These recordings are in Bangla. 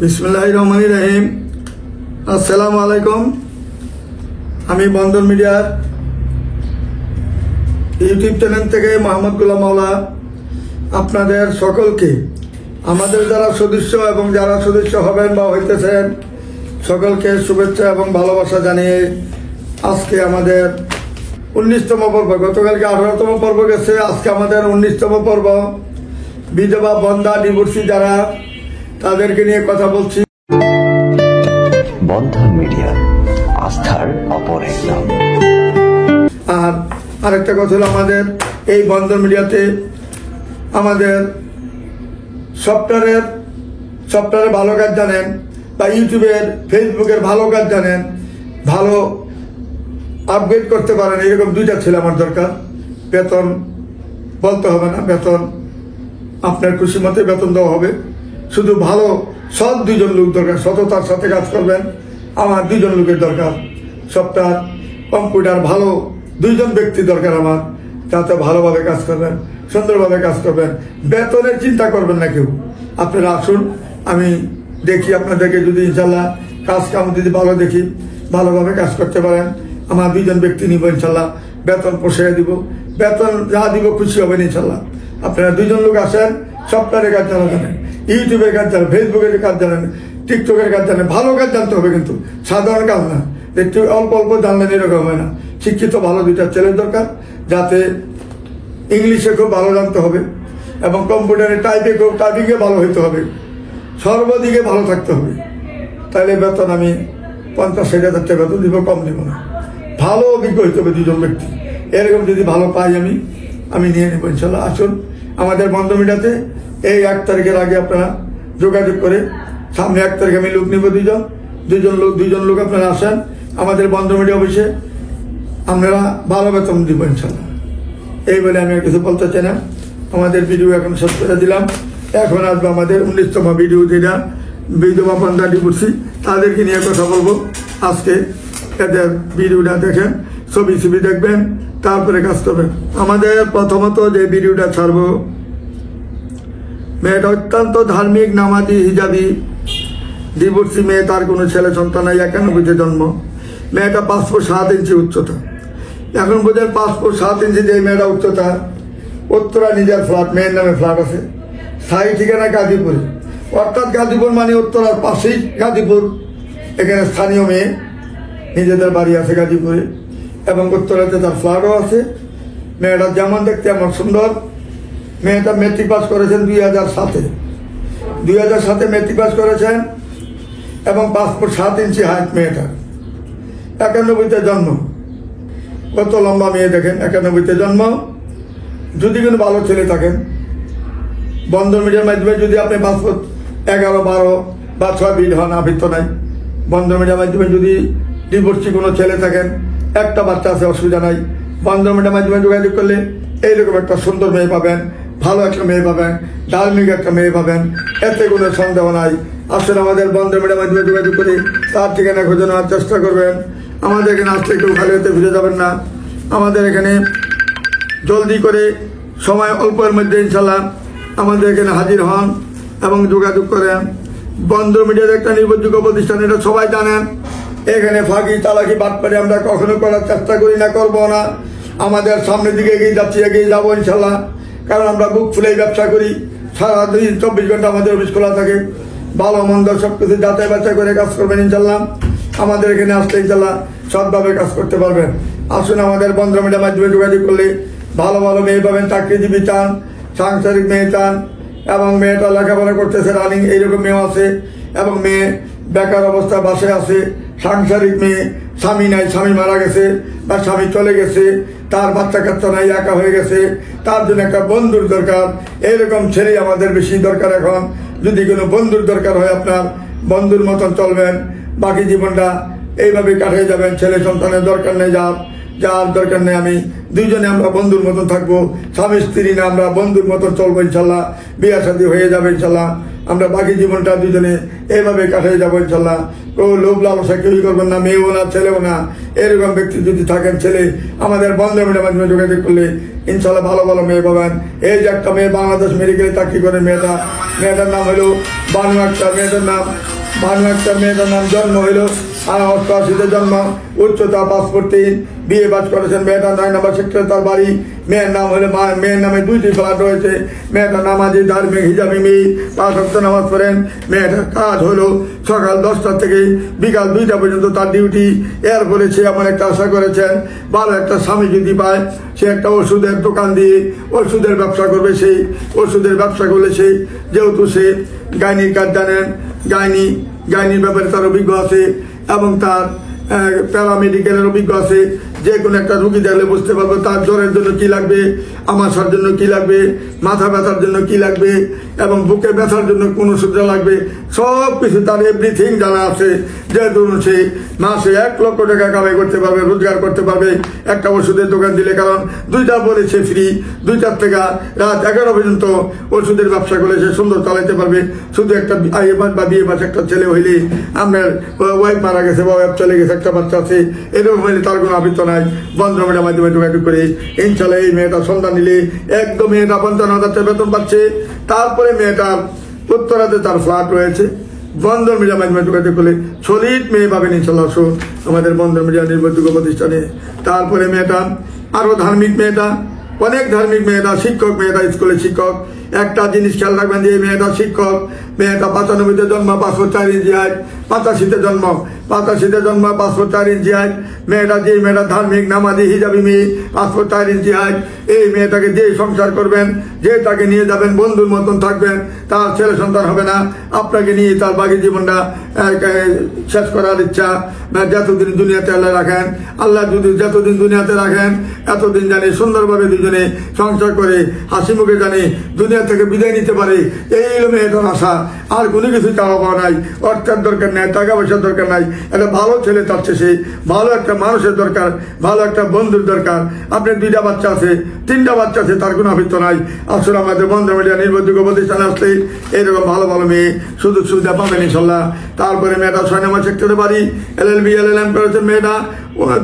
বিসমিল্লাহিররহমানিররহিম। আসসালামু আলাইকুম। আমি বন্দর মিডিয়ার ইউটিউব চ্যানেল থেকে মোহাম্মদ গোলাম মাওলা আপনাদের সকলকে, আমাদের যারা সদস্য এবং যারা সদস্য হবেন বা হইতেছেন, সকলকে শুভেচ্ছা এবং ভালোবাসা জানিয়ে আজকে আমাদের 19তম পর্ব, গতকালকে 18তম পর্ব গেছে, আজকে আমাদের 19তম পর্ব। বিধবা, বন্ধা, ডিভোর্সি যারা, তাদেরকে নিয়ে কথা বলছি। বন্ধন মিডিয়া, আস্থার অপর এক নাম। আর আরেকটা কথা হলো, আমাদের এই বন্ধন মিডিয়াতে আমাদের সফটওয়্যারের ভালো কাজ জানেন বা ইউটিউবের, ফেসবুকের ভালো কাজ জানেন, ভালো আপগ্রেড করতে পারেন, এরকম দুইটা ছেলে আমার দরকার। বেতন বলতে হবে না, বেতন আপনার খুশি মতো বেতন দেওয়া হবে। শুধু ভালো সৎ দুইজন লোক দরকার, সততার সাথে কাজ করবেন। আমার দুইজন লোকের দরকার, সফটওয়্যার, কম্পিউটার ভালো দুইজন ব্যক্তি দরকার আমার, যাতে ভালোভাবে কাজ করবেন, সুন্দরভাবে কাজ করবেন। বেতনের চিন্তা করবেন না কেউ। আপনারা আসুন, আমি দেখি আপনাদেরকে, যদি ইনশাল্লাহ কাজ কাম যদি ভালো দেখি, ভালোভাবে কাজ করতে পারেন, আমার দুইজন ব্যক্তি নিব ইনশাল্লাহ। বেতন পোষাইয়া দিব, বেতন যা দিব খুশি হবেন ইনশাল্লাহ। আপনারা দুইজন লোক আসেন, সফটওয়্যারের কাজ জানেন, ইউটিউবের কাজ জানেন, ফেসবুকের কাজ জানেন, টিকটকের কাজ জানেন। ভালো কাজ জানতে হবে, কিন্তু সাধারণ কাজ না, একটু অল্প অল্প জানলেন এরকম হয় না। শিক্ষিত ভালো দুইটা ছেলের দরকার, যাতে ইংলিশে খুব ভালো জানতে হবে এবং কম্পিউটারে টাইপিংয়ে ভালো হইতে হবে, সর্বদিকে ভালো থাকতে হবে। তাহলে বেতন আমি 50-60 হাজার টাকা বেতন দিব, কম দিব না। ভালো অভিজ্ঞ হইতে হবে দুজন ব্যক্তি, এরকম যদি ভালো পাই আমি নিয়ে নেব ইনশাল্লাহ। আসুন আমাদের বন্ধন মিডিয়াতে এই 1 তারিখের আগে আপনারা যোগাযোগ করে, সামনে 1 তারিখে আমি লোক নিব, দুইজন লোক আপনারা আসেন আমাদের বন্ধন মিডিয়া অফিসে, আপনারা ভালো বেতন দিব ইনশাল্লাহ। এই বলে আমি আর কিছু বলতে চাই না। আমাদের ভিডিও এখন শেষ করে দিলাম। এখন আসবে আমাদের 19তম ভিডিও, যেটা বিধবা, বন্ধা, ডিভোর্সি, তাদেরকে নিয়ে কথা বলবো আজকে। এদের ভিডিওটা দেখেন, ছবি দেখবেন, তারপরে কাজ করবেন। আমাদের প্রথমত যে ভিডিওটা ছাড়বো, মেয়েটা অত্যন্ত ধার্মিক, নামাজি, হিজাবি, ডিভোর্সি মেয়ে, তার কোনো ছেলে সন্তান নাই, 91-তে জন্ম। মেয়েটা 5 ফুট 7 ইঞ্চি উচ্চতা। এখন বোঝেন 5 ফুট 7 ইঞ্চি যে মেয়েটা উচ্চতা, উত্তরা নিজের ফ্ল্যাট, মেয়ের নামে ফ্ল্যাট আছে, স্থায়ী ঠিকানা গাজীপুরে, অর্থাৎ গাজীপুর মানে উত্তরার পাশেই গাজীপুর। এখানে স্থানীয় মেয়ে, নিজেদের বাড়ি আছে গাজীপুরে এবং উত্তরাতে তার ফ্ল্যাটও আছে। মেয়েটা যেমন দেখতে এমন সুন্দর। মেয়েটা মেট্রিক পাস করেছেন 2007 মেট্রিক পাস করেছেন এবং 5 ফুট 7 ইঞ্চি হাইট মেয়েটা। 91-তে জন্ম। কত লম্বা মেয়ে দেখেন, 91-তে জন্ম। যদি কোনো ভালো ছেলে থাকেন, বন্ধন মিডিয়ার মাধ্যমে যদি আপনি 5 ফুট 11, 12 বা 6 বিল হন, আবৃত্ত নাই। বন্ধন মিডিয়ার মাধ্যমে যদি ডিভোর্সি কোনো ছেলে থাকেন, একটা বাচ্চা আছে, অসুবিধা নাই। বন্ধন মিডিয়ার মাধ্যমে যোগাযোগ করলে এইরকম একটা সুন্দর মেয়ে পাবেন, ভালো একটা মেয়ে পাবেন, ধার্মিক একটা মেয়ে পাবেন, এতে কোনো সন্দেহ নাই। আসলে আমাদের বন্ধন মিডিয়ার মাধ্যমে যোগাযোগ করে তার ঠিকানা খুঁজে নেওয়ার চেষ্টা করবেন। আমাদের এখানে আসলে কেউ খালি হতে ফিরে যাবেন না। আমাদের এখানে জলদি করে, সময় অল্পের মধ্যে ইনশাল্লাহ আমাদের এখানে হাজির হন এবং যোগাযোগ করেন। বন্ধন মিডিয়ার একটা নির্ভরযোগ্য প্রতিষ্ঠান, এটা সবাই জানেন। এখানে ফাঁকি, চালাকি, বাটপারি আমরা কখনো করার চেষ্টা করি না, করবো না। আমাদের সামনের দিকে এগিয়ে যাচ্ছি, এগিয়ে যাবো ইনশাল্লাহ। কারণ আমরা বুক ফুলেই ব্যবসা করি, সারা 24 ঘন্টা আমাদের অফিস খোলা থাকে। ভালো মন্দ সব কিছু যাচাই বাছাই করে কাজ করবেন ইনশাল্লাহ। আমাদের এখানে আসলে ইনশাল্লাহ সৎভাবে কাজ করতে পারবেন। আসুন আমাদের বন্ধন মিডিয়ার মাধ্যমে যোগাযোগ করলে ভালো ভালো মেয়ে পাবেন। চাকরিজীবী চান, সাংসারিক মেয়ে চান, এবং মেয়েটা লেখাপড়া করতেছে, রানিং, এইরকম মেয়েও আছে। এবং মেয়ে বেকার অবস্থায় বাসায় আছে, সাংসারিক মেয়ে, স্বামী নাই, স্বামী মারা গেছে বা স্বামী চলে গেছে, তার বাচ্চা কাচ্চা নাই, একা হয়ে গেছে, তার জন্য একটা বন্ধুর দরকার। এইরকম ছেলেই আমাদের বেশি দরকার এখন। যদি কোনো বন্ধুর দরকার হয়, আপনার বন্ধুর মতন চলবেন, বাকি জীবনটা এইভাবে কাটিয়ে যাবেন। ছেলে সন্তানের দরকার নেই, যার দরকার নেই, আমি দুইজনে আমরা বন্ধুর মতন থাকবো, স্বামী স্ত্রী না, আমরা বন্ধুর মতন চলবো ইনশাল্লাহ। বিয়ে শাদী হয়ে যাবে ইনশাল্লাহ। আমরা বাকি জীবনটা দুজনে এইভাবে কাটিয়ে যাবো ইনশাল্লাহ। কেউ লোভ লালসা কেউই করবেন না, মেয়েও না ছেলেও না। এরকম ব্যক্তি যদি থাকেন, ছেলে আমাদের বন্ধুমিটার মাধ্যমে যোগাযোগ করলে ইনশাল্লাহ ভালো ভালো মেয়ে পাবেন। এই যে একটা মেয়ে বাংলাদেশ মেডিকেলে চাকরি করে, মেয়েটার নাম হলো বানু আক্তার। মেয়েটার নাম বানু আক্তার। মেয়েটার নাম জন্ম হইলো 88-তে জন্ম, উচ্চতা 5'3", বিয়ে পাস করেছেন। মেয়েটার 9 নম্বর সেক্টরে তার বাড়ি। মেয়ের নাম হলো মেয়ের নামে 2টি ফ্ল্যাট রয়েছে। মেয়েটা নামাজি, ধার্মিক, হিজাবি মেয়ে, 5 ওয়াক্ত নামাজ পড়েন। মেয়েটার কাজ হলো সকাল 10টা থেকে বিকাল 2টা পর্যন্ত তার ডিউটি। এর ফলে সে এমন একটা আশা করেছেন, ভালো একটা স্বামী যদি পায়, সে একটা ওষুধের দোকান দিয়ে ওষুধের ব্যবসা করবে। সেই ওষুধের ব্যবসা করলে সেই, যেহেতু সে গাইনির কাজ জানেন, গাইনির ব্যাপারে তার অভিজ্ঞ আছে এবং তার প্যারামেডিক্যালের অভিজ্ঞ আছে। যে কোনো একটা রুগী দেখলে বুঝতে পারবো তার জ্বরের জন্য কি লাগবে, আমাশার জন্য কি লাগবে, মাথা ব্যথার জন্য কি লাগবে এবং বুকে ব্যথার জন্য কোন ওষুধ লাগবে, সব কিছু তার এভরিথিং জানা আছে। যে ধরুন সে মাসে 1 লক্ষ টাকা কামাই করতে পারবে, রোজগার করতে পারবে একটা ওষুধের দোকান দিলে। কারণ 2টা পরে সে ফ্রি, 2টার থেকে রাত 11 পর্যন্ত ওষুধের ব্যবসা করে সে সুন্দর চালাইতে পারবে। শুধু একটা বা বিয়ে পাশে একটা ছেলে হইলে, আপনার ওয়াইফ মারা গেছে বা ওয়াইফ চলে গেছে, একটা বাচ্চা আছে, এরকম হইলে তার কোনো আবৃত্ত নাই। বন্ধুমিটার মাধ্যমে যোগাযোগ করে ইনশাল্লাহ এই মেয়েটা সন্ধান নিলে একদম মেয়েটা 55,000 টাকা বেতন পাচ্ছে। তারপরে মেয়েটার উত্তরাতে তার ফ্ল্যাট রয়েছে। বন্ধন মিডিয়ার মাধ্যমে যোগাযোগ করলে সলিড মেয়ে পাবেন ইনশাল্লাহ আমাদের বন্ধন মিডিয়া নির্ভরযোগ্য প্রতিষ্ঠানে। তারপরে মেয়েটা আরো ধার্মিক, মেয়েটা অনেক ধার্মিক, মেয়েটা শিক্ষক, মেয়েটা স্কুলে শিক্ষক। একটা জিনিস খেয়াল রাখবেন যে মেয়েটা শিক্ষক। মেয়েটা 95-তে জন্ম, 5 ফুট 4 ইঞ্চি হাইট। 85-তে জন্ম, 5 ফুট 4 ইঞ্চি হাইট। মেয়েটা যে মেয়েটা ধার্মিক, নামাজি, হিজাবি মেয়ে, 5 ফুট 4 ইঞ্চি হাইট। এই মেয়েটাকে যে সংসার করবেন, যে তাকে নিয়ে যাবেন, বন্ধুর মতন থাকবেন, তার ছেলে সন্তান হবে না। আপনাকে নিয়ে তার বাকি জীবনটা শেষ করার ইচ্ছা। যতদিন দুনিয়াতে আল্লাহ রাখেন, আল্লাহ যদি যতদিন দুনিয়াতে রাখেন, এতদিন জানি সুন্দরভাবে দুজনে সংসার করে হাসি মুখে জানি দুনিয়া থেকে বিদায় নিতে পারে। এই হলো মেয়েটার আশা। আর কোনো কিছু চাওয়া পাওয়া নাই, অর্থের দরকার নাই, টাকা পয়সার দরকার নাই। একটা ভালো ছেলে চাচ্ছে সে, ভালো একটা মানুষের দরকার, ভালো একটা বন্ধুর দরকার। আপনার 2টা বাচ্চা আছে, 3টা বাচ্চা আছে, তার কোনো আবৃত্ত নাই। আসলে আমাদের বন্ধন মিডিয়া নির্ভরযোগ্য প্রতিষ্ঠানে আসলে এরকম ভালো ভালো মেয়ে সুযোগ সুবিধা পাবেন ইনশাল্লাহ। তারপরে মেয়েটা 6 নম্বর সেক্টরে বাড়ি, LLB LLM করেছে। মেয়েটা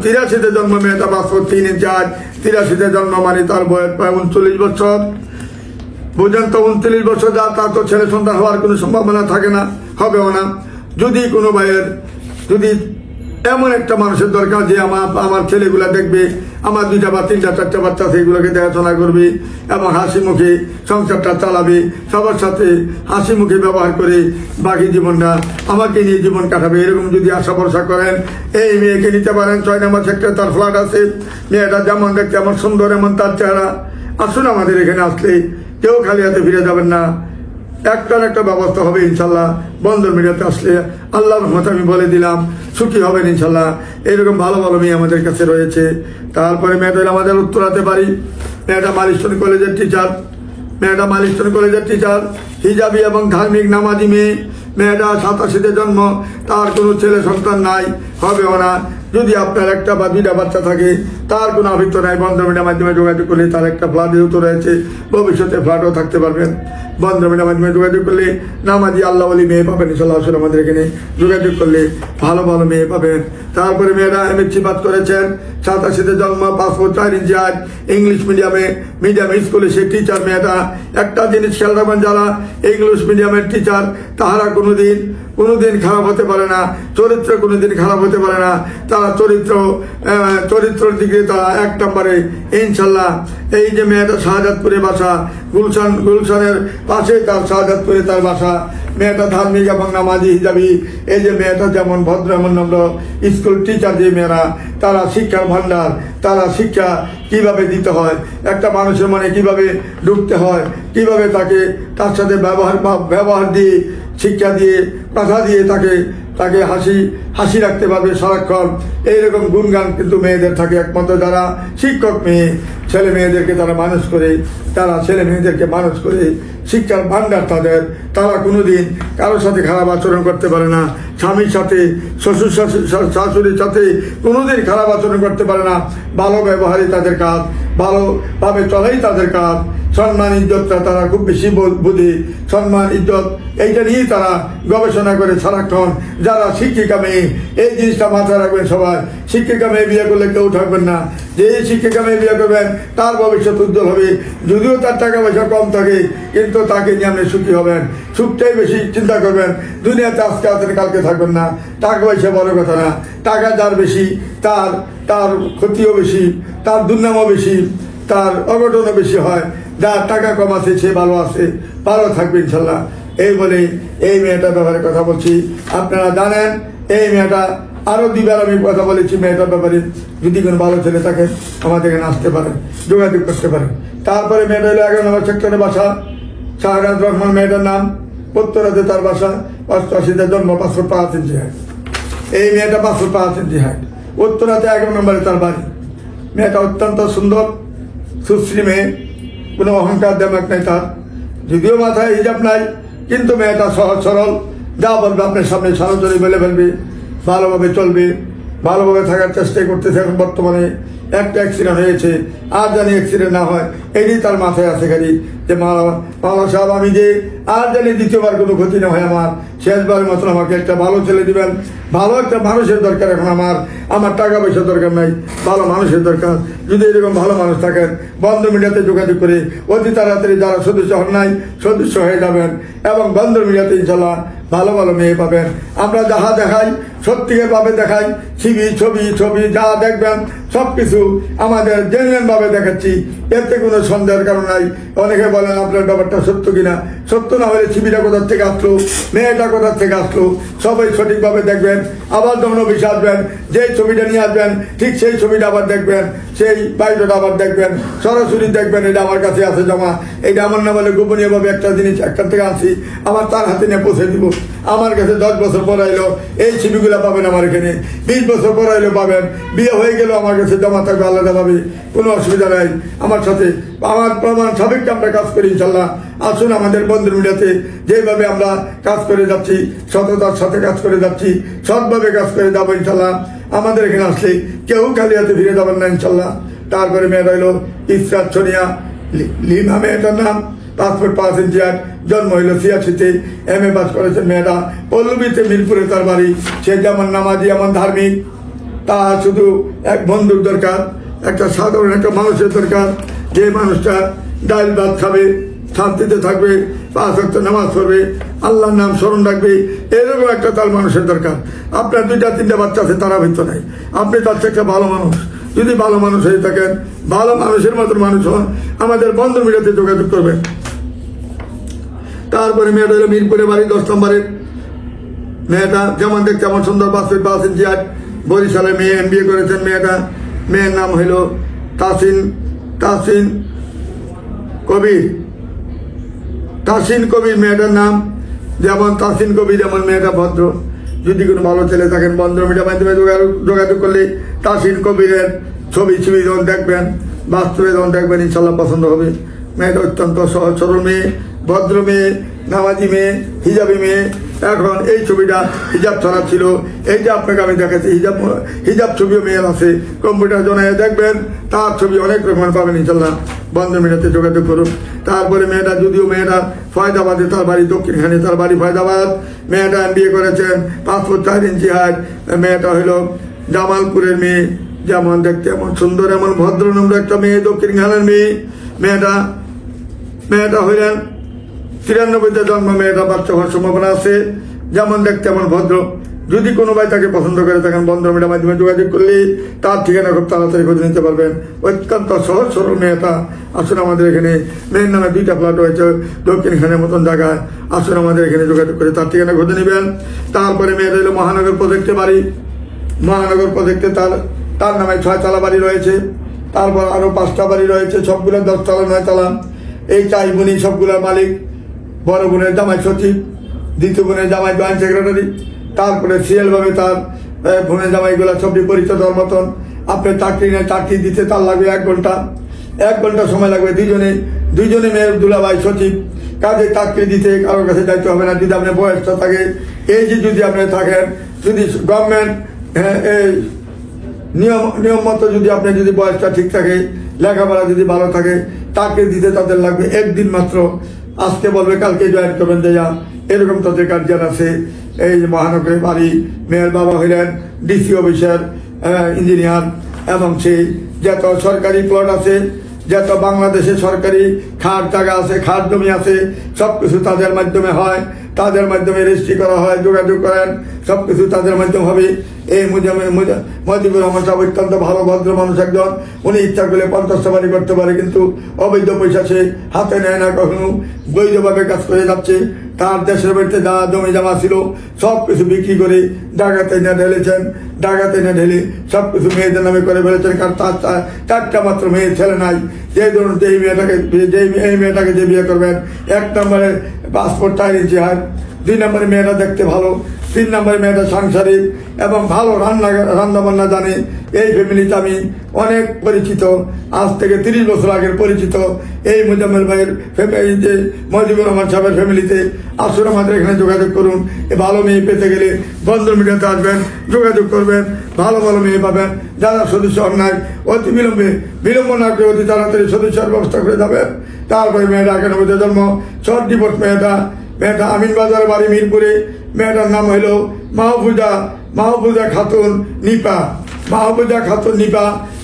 83-তে জন্ম। মেয়েটা 5 ফুট 3 ইঞ্চি হাইট। 83-তে জন্ম মানে তার বয়স প্রায় 39 বছর। বুঝেন তো, 39 বছর যা, তার তো ছেলে সন্তান হওয়ার কোনো সম্ভাবনা থাকে না, হবেও না। যদি কোনো ভাইয়ের যদি এমন একটা মানুষের দরকার যে আমার ছেলেগুলা দেখবে, আমার 2টা বা 3টা 4টা বাচ্চা সেগুলোকে দেখাশোনা করবে এবং হাসি মুখে সংসারটা চালাবে, সবার সাথে হাসি মুখে ব্যবহার করে বাকি জীবনটা আমাকে নিয়ে জীবন কাটাবে, এরকম যদি আশা ভরসা করেন এই মেয়েকে নিতে পারেন। 6 নম্বর সেক্টরে তার ফ্ল্যাট আছে। মেয়েটা যেমন দেখতে, এমন সুন্দর, এমন তার চেহারা। আসুন আমাদের এখানে আসলে কেউ খালি হাতে ফিরে যাবেন না, একটার একটা ব্যবস্থা হবে ইনশাল্লাহ। বন্ধন মিডিয়াতে আসলে আল্লাহর রহমতে আমি বলে দিলাম সুখী হবেন ইনশাল্লাহ। এরকম ভালো ভালো মেয়ে আমাদের কাছে রয়েছে। তারপরে মেয়েটা আমাদের উত্তরাতে বাড়ি। মেয়েটা মালিস্টন কলেজের টিচার। হিজাবি এবং ধার্মিক, নামাজি মেয়ে। মেয়েটা 87-তে জন্ম। তার কোনো ছেলে সন্তান নাই, হবেও না। যদি আপনার একটা বা 2টা বাচ্চা থাকে, তার কোনো আবৃত্ত নাই। বন্ধন মিডিয়ার মাধ্যমে যোগাযোগ করলে তার একটা ফ্ল্যাট যেহেতু রয়েছে, ভবিষ্যতে ফ্ল্যাটও থাকতে পারবেন। বন্ধন মিডিয়ার মাধ্যমে যোগাযোগ করলে নামাজি আল্লাহওয়ালি মেয়ে পাবেন ইনশাল্লাহ। আসলে আমাদের এখানে যোগাযোগ করলে ভালো ভালো মেয়ে পাবেন। তারপরে মেয়েরা MSc পাস করেছেন। 87-তে জন্ম, 5 ফুট 4 ইঞ্চি হাইট। ইংলিশ মিডিয়াম স্কুলে সে টিচার। মেয়েটা একটা জিনিস খেয়াল রাখবেন, যারা ইংলিশ মিডিয়ামের টিচার তাহারা কোনোদিন খারাপ হতে পারে না, চরিত্র কোনোদিন খারাপ হতে পারে না। তারা চরিত্রের দিকে তারা 1 নম্বরে ইনশাল্লাহ। এই যে মেয়েটা শাহজাদপুরে বাসা, গুলশানের পাশে তার শাহজাদপুরে তার বাসা। মেয়েটা ধার্মিক এবং নামাজি, হিজাবি। এই যে মেয়েটা যেমন ভদ্র এমন নম্র, স্কুল টিচার যে মেয়েরা, তারা শিক্ষার ভান্ডার। তারা শিক্ষা কিভাবে দিতে হয়, একটা মানুষের মনে কিভাবে ঢুকতে হয়, কিভাবে তার সাথে ব্যবহার দিয়ে, শিক্ষা দিয়ে, কথা দিয়ে তাকে তাকে হাসি রাখতে পারবে সারাক্ষণ, এইরকম গুণগান কিন্তু মেয়েদের থাকে। একমাত্র যারা শিক্ষক মেয়ে, ছেলে মেয়েদেরকে তারা মানুষ করে, তারা ছেলে মেয়েদেরকে মানুষ করে, শিক্ষার ভাণ্ডার তাদের, তারা কোনোদিন কারোর সাথে খারাপ আচরণ করতে পারে না, স্বামীর সাথে, শ্বশুর শাশুড়ির সাথে কোনোদিন খারাপ আচরণ করতে পারে না। ভালো ব্যবহারই তাদের কাজ, ভালোভাবে চলাই তাদের কাজ। সম্মান ইজ্জতটা তারা খুব বেশি বুঝে, সম্মান ইজ্জত এইটা নিয়েই তারা গবেষণা করে সারাক্ষণ। যারা শিক্ষিকা মেয়ে, এই জিনিসটা মাথায় রাখবেন সবাই। শিক্ষিকা মেয়ে বিয়ে করলে কেউ থাকবেন না, যে শিক্ষিকা মেয়ে বিয়ে করবেন তার ভবিষ্যৎ উজ্জ্বল হবে। যদিও তার টাকা পয়সা কম থাকে, কিন্তু তাকে নিয়ে আপনি সুখী হবেন, সুখটাই বেশি চিন্তা করবেন। দুনিয়াতে আজকে আছেন, কালকে থাকবেন না। টাকা পয়সা বড় কথা না, টাকা যার বেশি তার ক্ষতিও বেশি, তার দুর্নামও বেশি, তার অঘটনও বেশি হয়। যার টাকা কম আছে সে ভালো আছে, ভালো থাকবে ইনশাল্লাহ। এই বলে এই মেয়েটার ব্যাপারে কথা বলছি। আপনারা জানেন এই মেয়েটা, আরো দুইবার আমি কথা বলেছি মেয়েটার ব্যাপারে। যদি কোনো ভালো ছেলে থাকে আমাদের এখানে আসতে পারেন, যোগাযোগ করতে পারেন। তারপরে মেয়েটা হলো 11 নম্বর সেক্টরে বাসা, শাহরাজ রহমান মেয়েটার নাম, উত্তরাতে তার বাসা, 88-তে জন্ম, 5 ফুট 5 ইঞ্চি হাইট। এই মেয়েটা 5 ফুট 5 ইঞ্চি হাইট, উত্তরাতে 11 নম্বরে তার বাড়ি। মেয়েটা অত্যন্ত সুন্দর সুশ্রী মেয়ে, কোনো অহংকার দেমাক নাই তার, যদিও মাথায় হিজাব নাই, কিন্তু মেয়েটা সহজ সরল, যা বলবে আপনার সামনে সরাসরি বলে ফেলবে, ভালোভাবে চলবে, ভালোভাবে থাকার চেষ্টাই করতেছে। এখন বর্তমানে একটা অ্যাক্সিডেন্ট হয়েছে, আর জানি অ্যাক্সিডেন্ট না হয়, এটাই তার মাথায় আছে খালি যে মাওলা সাহেব আমি যে আর জানি দ্বিতীয়বার কোনো ক্ষতি না হয় আমার, শেষবারের মতন আমাকে একটা ভালো ছেলে দিবেন। ভালো একটা মানুষের দরকার এখন আমার টাকা পয়সা দরকার নাই, ভালো মানুষের দরকার। যদি এরকম ভালো মানুষ থাকেন, বন্ধ মিডিয়াতে যোগাযোগ করে অতি তাড়াতাড়ি যারা সদস্য হন নাই সদস্য হয়ে যাবেন, এবং বন্ধ মিডিয়াতে ইনশাল্লাহ ভালো ভালো মেয়ে পাবেন। আমরা যাহা দেখাই সত্যিকার ভাবে দেখাই, ছবি যা দেখবেন সবকিছু আমাদের জেনুইন ভাবে দেখাচ্ছি, এতে কোনো সন্দেহের কারণ নাই। অনেকে বলেন আপনার ব্যাপারটা সত্য কিনা, সত্য না হলে ছবিটা কোথার থেকে আসলো, মেয়েটা কোথার থেকে আসলো, সবাই সঠিকভাবে দেখবেন। আবার যখন অফিসে আসবেন, যেই ছবিটা নিয়ে আসবেন ঠিক সেই ছবিটা আবার দেখবেন, সেই বাড়িটা আবার দেখবেন, সরাসরি দেখবেন এটা আমার কাছে আছে জমা, এটা আমার না বলে গোপনীয় ভাবে একটা জিনিস একখান থেকে আনছি, আমার তার হাতে নিয়ে পৌঁছে দিব। আমার কাছে 10 বছর পর আইলো এই ছবিগুলা পাবেন আমার এখানে, 20 বছর পর আইলো পাবেন, বিয়ে হয়ে গেল আমার কাছে জমা থাকবে আলাদা ভাবে, কোনো অসুবিধা নাই। আমার সাথে আমার প্রমাণ সাপেক্ষে আমরা কাজ করি ইনশাল্লাহ। আসুন আমাদের বন্ধু মিডিয়াতে যেভাবে আমরা কাজ করে যাচ্ছি, সততার সাথে কাজ করে যাচ্ছি, সৎভাবে কাজ করে যাবো ইনশাল্লাহ। আমাদের এখানে আসলে কেউ খালি হাতে ফিরে যাবেন না ইনশাল্লাহ। তারপরে মেয়েটা হইল ইসরাত সোনিয়া লিমা, মেয়েটার নাম, 5 ফুট 5 ইঞ্চি হাইট, জন্ম হইল 86-তে, MA পাস করেছেন মেয়েটা, পল্লবীতে মিরপুরে তার বাড়ি। সে যেমন নামাজি এমন ধার্মিক, তা শুধু এক বন্ধুর দরকার, একটা সাধারণ একটা মানুষের দরকার, যে মানুষটা ডাল ভাত খাবে, শান্তিতে থাকবে, 5 ওয়াক্ত নামাজ পড়বে, আল্লাহর নাম স্মরণ রাখবে, এরকম একটা তার মানুষের দরকার। আপনার 2-3টা বাচ্চা আছে, তারা ভিতর নাই, আপনি তার থেকে একটা ভালো মানুষ। যদি ভালো মানুষ হয়ে থাকেন, ভালো মানুষের মতন মানুষ হন, আমাদের বন্ধু মিডিয়াতে যোগাযোগ করবেন। তারপরে মেয়েটা হলো মিরপুরে বাড়ি, 10 নম্বরের। মেয়েটা যেমন দেখতে এমন সুন্দর, 5 ফুট 5 ইঞ্চি হাইট, বরিশালে মেয়ে, MBA করেছেন মেয়েটা। মেয়ের নাম হইল তাসিন কবির মেয়েটার নাম, যেমন তাসিন কবির যেমন মেয়েটা ভদ্র। যদি কোনো ভালো ছেলে থাকেন বন্ধু মিডিয়ার মাধ্যমে যোগাযোগ করলে তাসিন কবিরের ছবি যখন দেখবেন, বাস্তবে যখন দেখবেন ইনশাল্লাহ পছন্দ হবে। মেয়েটা অত্যন্ত সহজ সরল মেয়ে, ভদ্র মেয়ে, নামাজি মেয়ে, হিজাবি মেয়ে। এখন এই ছবিটা হিজাব ছাড়া ছিল, এই যে আপনাকে আমি দেখাচ্ছি হিজাব ছবিও মেয়ের আছে, কম্পিউটার জনায় দেখবেন তার ছবি অনেক রকমের পাবেন ইনশাল্লাহ। বন্ধু মিডিয়াতে যোগাযোগ করুন। তারপরে মেয়েটা, যদিও মেয়েটা ফয়দাবাদে তার বাড়ি, দক্ষিণখানে তার বাড়ি ফয়দাবাদ। মেয়েটা MBA করেছেন, 5 ফুট 4 ইঞ্চি হাইট। মেয়েটা হইল জামালপুরের মেয়ে, যেমন দেখতে এমন সুন্দর, এমন ভদ্র নম্র একটা মেয়ে, দক্ষিণখানের মেয়ে। মেয়েটা হইলেন 93-তে জন্ম, মেয়েটা বাচ্চা হওয়ার সম্ভাবনা আছে, যেমন দেখতে এমন ভদ্র। যদি কোনো ভাই তাকে পছন্দ করে থাকেন বন্ধু মিডিয়ার মাধ্যমে যোগাযোগ করলে তার ঠিকানা খুব তাড়াতাড়ি খুঁজে নিতে পারবেন। অত্যন্ত সহজ সরল মেয়েটা। আসুন আমাদের এখানে, মেয়ের নামে 2টা ফ্ল্যাট রয়েছে দক্ষিণখানের মতন জায়গায়। আসুন আমাদের এখানে যোগাযোগ করে তার ঠিকানা খুঁজে নেবেন। তারপরে মেয়েটা হলো মহানগর প্রজেক্টে বাড়ি। মহানগর প্রজেক্টে তার নামে 6 তলা বাড়ি রয়েছে। তারপর আরো 5টা বাড়ি রয়েছে, সবগুলো 10 তলা 9 তলা। এই 4 বোনই সবগুলোর মালিক। বড় বোনের জামাই সচিব, দ্বিতীয় বোনের জামাই জয়েন্ট সেক্রেটারি, তারপরে সিরিয়াল ভাবে তার বোনের জামাইগুলা সবটি পরিচয় দেওয়ার মতন। আপনার চাকরি দিতে তার লাগবে 1 ঘন্টা, 1 ঘন্টা সময় লাগবে। দুইজনে মেয়ের দুলাভাই সচিব, কাজে চাকরি দিতে কারোর কাছে যাইতে হবে না। যদি আপনার বয়সটা থাকে, এই যে যদি আপনি থাকেন, যদি গভর্নমেন্ট নিয়ম মতো যদি আপনি যদি বয়সটা ঠিক থাকে, লেখাপড়া যদি ভালো থাকে, চাকরি দিতে তাদের লাগবে 1 দিন মাত্র। আজকে বলবে কালকে জয়েন করবেন যে এরকম তাদের গার্জিয়ান আছে। এই যে মহানগরের বাড়ি, মেয়ের বাবা হইলেন ডিসি অফিসার, ইঞ্জিনিয়ার, এবং সেই যত সরকারি প্লট আছে, যত বাংলাদেশে সরকারি খাট জায়গা আছে, খাট জমি আছে, সবকিছু তাদের মাধ্যমে হয়, তাদের মাধ্যমে রেজিস্ট্রি করা হয়। যোগাযোগ করেন, সবকিছু তাদের মাধ্যমে হবে। এই মজিবুর রহমান সাহেব অত্যন্ত ভালো ভদ্র মানুষ একজন। উনি ইচ্ছা করলে 50টা বাড়ি করতে পারে, কিন্তু অবৈধ পয়সা সে হাতে নেয় না, কখনো বৈধভাবে কাজ করে যাচ্ছে। তার দেশের বাড়িতে যা জমি জমা ছিল সবকিছু বিক্রি করে ডাকাতে না ঢেলেছেন, ডাকাতে না ঢেলে সবকিছু মেয়েদের নামে করে ফেলেছেন। কারণ তার 4টা মাত্র মেয়ে ছেলে নাই। যে ধরুন এই মেয়েটাকে যে বিয়ে করবেন, 1 নম্বরে পাসপোর্ট 4 ইঞ্চি হয়, 2 নম্বরে মেয়েটা দেখতে ভালো, 3 নম্বরে মেয়েটা সাংসারিক এবং ভালো রান্না বান্না জানে। এই ফ্যামিলিতে আমি অনেক পরিচিত, আজ থেকে 30 বছর আগের পরিচিত। এই মুজাম্মেল ভাইয়ের ফ্যামিলিতে, মজিবুর রহমান সাহেবের ফ্যামিলিতে আসুন, আমাদের এখানে যোগাযোগ করুন। ভালো মেয়ে পেতে গেলে বন্ধন মিডিয়াতে আসবেন, যোগাযোগ করবেন, ভালো ভালো মেয়ে পাবেন। যারা সদস্য নাই, অতি বিলম্ব না করে অতি তাড়াতাড়ি সদস্যের ব্যবস্থা করে যাবেন। তারপরে মেয়েটা 91 জন্ম, শর্ট ডিভোর্স। মেয়েটা আমিন বাজার বাড়ি, মিরপুরে। মেয়েটার নাম হইল মাহফুজা খাতুন নিপা।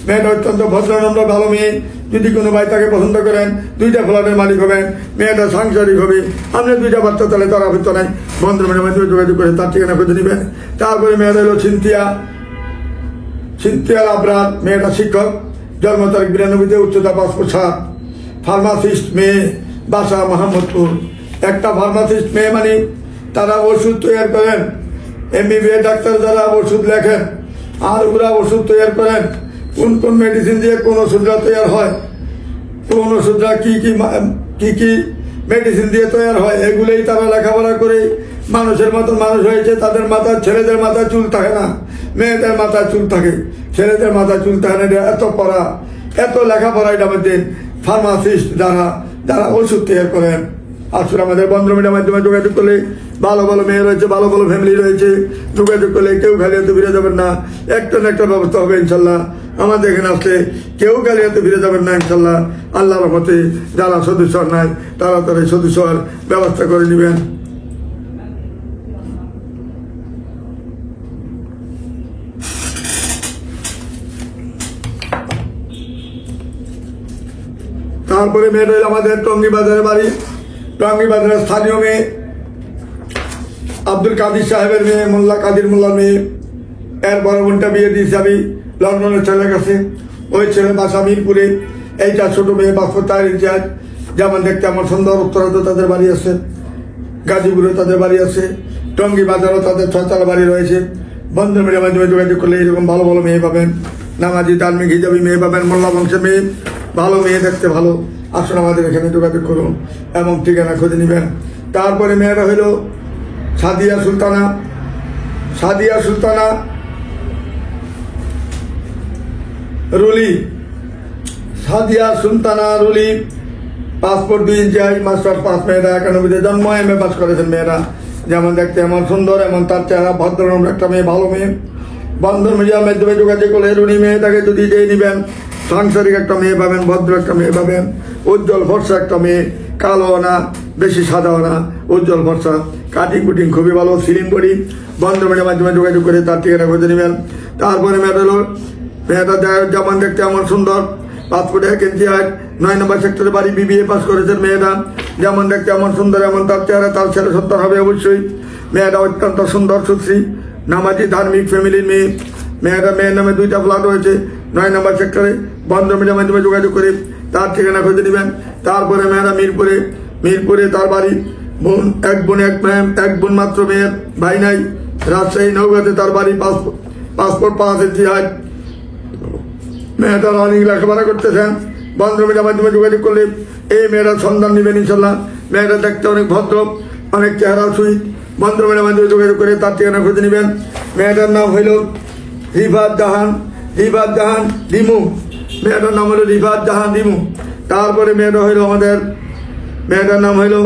মেয়েটা অত্যন্ত ভদ্রনম্র ভালো মেয়ে। যদি কোনো ভাই তাকে পছন্দ করেন, 2টা ফ্ল্যাটের মালিক হবেন, মেয়েটা সাংসারিক হবে, আপনি 2টা বাচ্চা তাহলে তার আপত্তি নাই, বন্ধুমের মাধ্যমে যোগাযোগ করে তার ঠিকানা খুঁজে নেবেন। তারপরে মেয়েটা হলো সিনথিয়া আবরার। মেয়েটা শিক্ষক, জন্ম তারিখ 92, উচ্চতা 5 ফুট 7, ফার্মাসিস্ট মেয়ে, বাসা মোহাম্মদপুর। একটা ফার্মাসিস্ট মেয়ে মানে তারা ওষুধ তৈরি করেন, MBBS ডাক্তার যারা ওষুধ লেখেন, আর ওরা ওষুধ তৈরি করেন কোন মেডিসিন দিয়ে কোন ওষুধটা তৈরি হয়, কোন ওষুধটা কি কি মেডিসিন দিয়ে তৈরি হয়, এগুলোই তারা লেখাপড়া করে মানুষের মতন মানুষ হয়েছে। তাদের মাথায়, ছেলেদের মাথায় চুল থাকে না, মেয়েদের মাথায় চুল থাকে, ছেলেদের মাথায় চুল থাকে না। এত পড়া, এত লেখাপড়া। এটা মধ্যে ফার্মাসিস্ট যারা ওষুধ তৈরি করেন। আসলে আমাদের বন্ধ মিডিয়ার মাধ্যমে যোগাযোগ করলে ভালো ভালো মেয়ে রয়েছে, ভালো ভালো ফ্যামিলি রয়েছে। যোগাযোগ করলে কেউ খালি হাতে ফিরে যাবেন না, একটা না একটা ব্যবস্থা হবে ইনশাল্লাহ। আমাদের এখানে আসলে কেউ খালি হাতে ফিরে যাবেন না ইনশাল্লাহ। আল্লাহর রহমতে যারা সদস্য নাই তারা তাদের সদস্যর ব্যবস্থা করে নেবেন। তারপরে মেয়ে রইল আমাদের টঙ্গী বাজারের বাড়ি। টঙ্গী বাজারের স্থানীয় মেয়ে, আব্দুল কাদির সাহেবের মেয়ে, মোল্লা কাদির মোল্লার মেয়ে। এর বড় বোনটা বিয়ে দিয়েছি আমি লন্ডনের ছেলের কাছে। ওই ছেলে বাসা মিরপুরে। এইটা ছোট মেয়ে, 5 ফুট 4 ইঞ্চি। যেমন দেখতে আমার সুন্দর। উত্তরাতে তাদের বাড়ি আছে, গাজীপুরে তাদের বাড়ি আছে, টঙ্গী বাজারও তাদের 6 বাড়ি রয়েছে। বন্ধন মিডিয়ার মাধ্যমে যোগাযোগ করলে এরকম ভালো ভালো মেয়ে পাবেন। নামাজি ধার্মিক হিজাবি মেয়ে পাবেন, মোল্লা বংশের মেয়ে, ভালো মেয়ে, দেখতে ভালো। আসুন আমাদের এখানে যোগাযোগ করুন এবং ঠিকানা খুঁজে নেবেন। তারপরে মেয়েরা হইল সাদিয়া সুলতানা রুলি। পাসপোর্ট 2 ইঞ্চি, মাস্টার পাস। মেয়েরা 91 জন্ম, MA পাস করেছেন। মেয়েরা যেমন দেখতে এমন সুন্দর, এমন তার চেহারা, ভদ্রনম্র একটা মেয়ে, ভালো মেয়ে। বন্ধন মিডিয়ার মাধ্যমে যোগাযোগ করলে রুনি মেয়েটাকে যদি যেই নিবেন, সাংসারিক একটা মেয়ে পাবেন, ভদ্র একটা মেয়ে পাবেন, উজ্জ্বল ভরসা একটা মেয়ে, কালো না, বেশি সাদাও না, উজ্জ্বল ভরসা, কাটিং কুটিং খুবই ভালো, সিলিং বডি। বন্ধন মিডিয়ার মাধ্যমে যোগাযোগ করে তার ঠিকানা খুঁজে নেবেন। তারপরে মেয়েটা হলো, মেয়েটা যেমন দেখতে এমন সুন্দর, পাসপোর্ট 1 ইঞ্চি হাইট, 9 নম্বর সেক্টরে বাড়ি, BBA পাস করেছেন। মেয়েটা যেমন দেখতে এমন সুন্দর, এমন তার চেহারা, তার ছেলে সন্তান হবে অবশ্যই। মেয়েটা অত্যন্ত সুন্দর, সুশ্রী, নামাজি ধার্মিক ফ্যামিলির মেয়ে। মেয়ের নামে 2টা ফ্ল্যাট রয়েছে 9 নম্বর সেক্টরে। বন্ধন মিডিয়ার মাধ্যমে যোগাযোগ করে তার ঠিকানা খুঁজে নেবেন। তারপরে মেয়েরা মিরপুরে তার বাড়ি। এক বোন মাত্র, মেয়ের ভাই নাই। রাজশাহী নওগাঁতে তার বাড়ি। পাসপোর্ট 5 ইঞ্চি হাইট। মেয়েটা রানিং লেখাপড়া করতেছেন। বন্ধন মিডিয়ার মাধ্যমে যোগাযোগ করলে এই মেয়েরা সন্ধান নেবেন ইনশাল্লাহ। মেয়েরা দেখতে অনেক ভদ্র, অনেক চেহারা সুইট, বন্ধুমের মাধ্যমে যোগাযোগ করে তার ঠিকানা খুঁজে নেবেন। মেয়েটার নাম হইল রিফাত জাহান রিমু। মেয়েটার নাম হলো রিফাত জাহান রিমু। তারপরে মেয়েটা হইল আমাদের মেয়েটার নাম হইল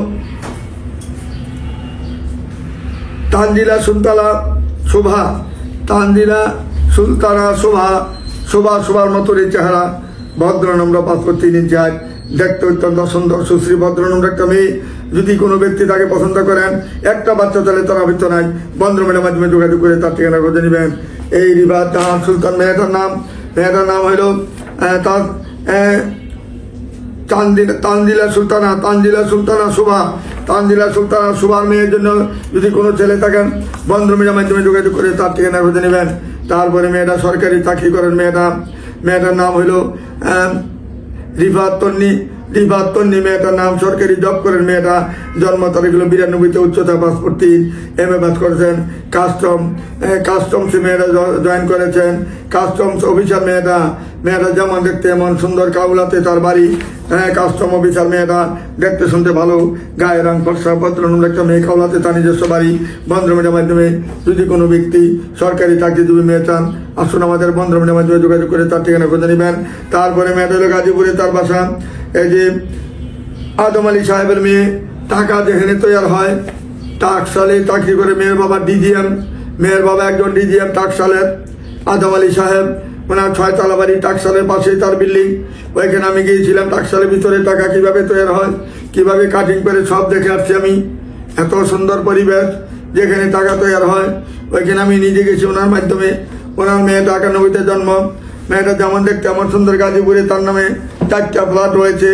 তানজিলা সুলতানা শোভা। তানজিলা সুলতানা শোভার মতো চেহারা, ভদ্রনম্র, পাসপোর্ট 3 ইঞ্চি হাইট, দেখতে অত্যন্ত সুন্দর সুশ্রী ভদ্রনম্র একটা মেয়ে। যদি কোনো ব্যক্তি তাকে পছন্দ করেন, একটা বাচ্চা চালে তার আবৃত্ত নাই, বন্ধুমের মাধ্যমে যোগাযোগ করে তার ঠিকানা খুঁজে নেবেন। এই রিফাত জাহান সুলতান মেয়েটার নাম হইল তানজিলা সুলতানা শোভার মেয়ের জন্য যদি কোনো ছেলে থাকেন, বন্ধুমের মাধ্যমে যোগাযোগ করে তার ঠিকানা খুঁজে নেবেন। তারপরে মেয়েটা সরকারি চাকরি করেন। মেয়েটার নাম হইল রিফাত তন্নি। মেয়েটার নাম, সরকারি জব করেন। মেয়েটা জন্ম তারিখ হলো 92, উচ্চতা পাসপোর্ট 3, MA পাস করেছেন। কাস্টমসে মেয়েটা জয়েন করেছেন, কাস্টমস অফিসার। মেয়েটা যেমন দেখতে এমন সুন্দর, কাউলাতে তার বাড়ি। কাস্টম অফিসার মেয়েটা, দেখতে শুনতে ভালো, গায়ের রং ফর্সা, ভদ্রনম্র একটা মেয়ে, কাউলাতে তার নিজস্ব বাড়ি। বন্ধুমের মাধ্যমে যদি কোনো ব্যক্তি সরকারি চাকরিজীবী মেয়ে চান, আসুন আমাদের বন্ধুমের মাধ্যমে যোগাযোগ করে তার ঠিকানা খুঁজে নেবেন। তারপরে মেয়েটা হলো গাজীপুরে, তার বাসা। এই যে আদম আলী সাহেবের মেয়ে, টাকা যেখানে তৈরি হয়, টাকশালে চাকরি করে। মেয়ের বাবা ডিজিএম, মেয়ের বাবা একজন ডিজিএম টাকশালের। আদম আলী সাহেব, ওনার 6 তলা বাড়ি, টাকশালের পাশেই তার বিল্ডিং। ওইখানে আমি গিয়েছিলাম, টাকশালের ভিতরে টাকা কিভাবে তৈরি হয়, কিভাবে কাটিং করে, সব দেখে আসছি আমি। এত সুন্দর পরিবেশ যেখানে টাকা তৈরি হয়, ওইখানে আমি নিজে গেছি ওনার মাধ্যমে। ওনার মেয়ে 91-তে জন্ম। মেয়েটা যেমন দেখতে এমন সুন্দর। গাজীপুরে তার নামে 4টা ফ্ল্যাট রয়েছে।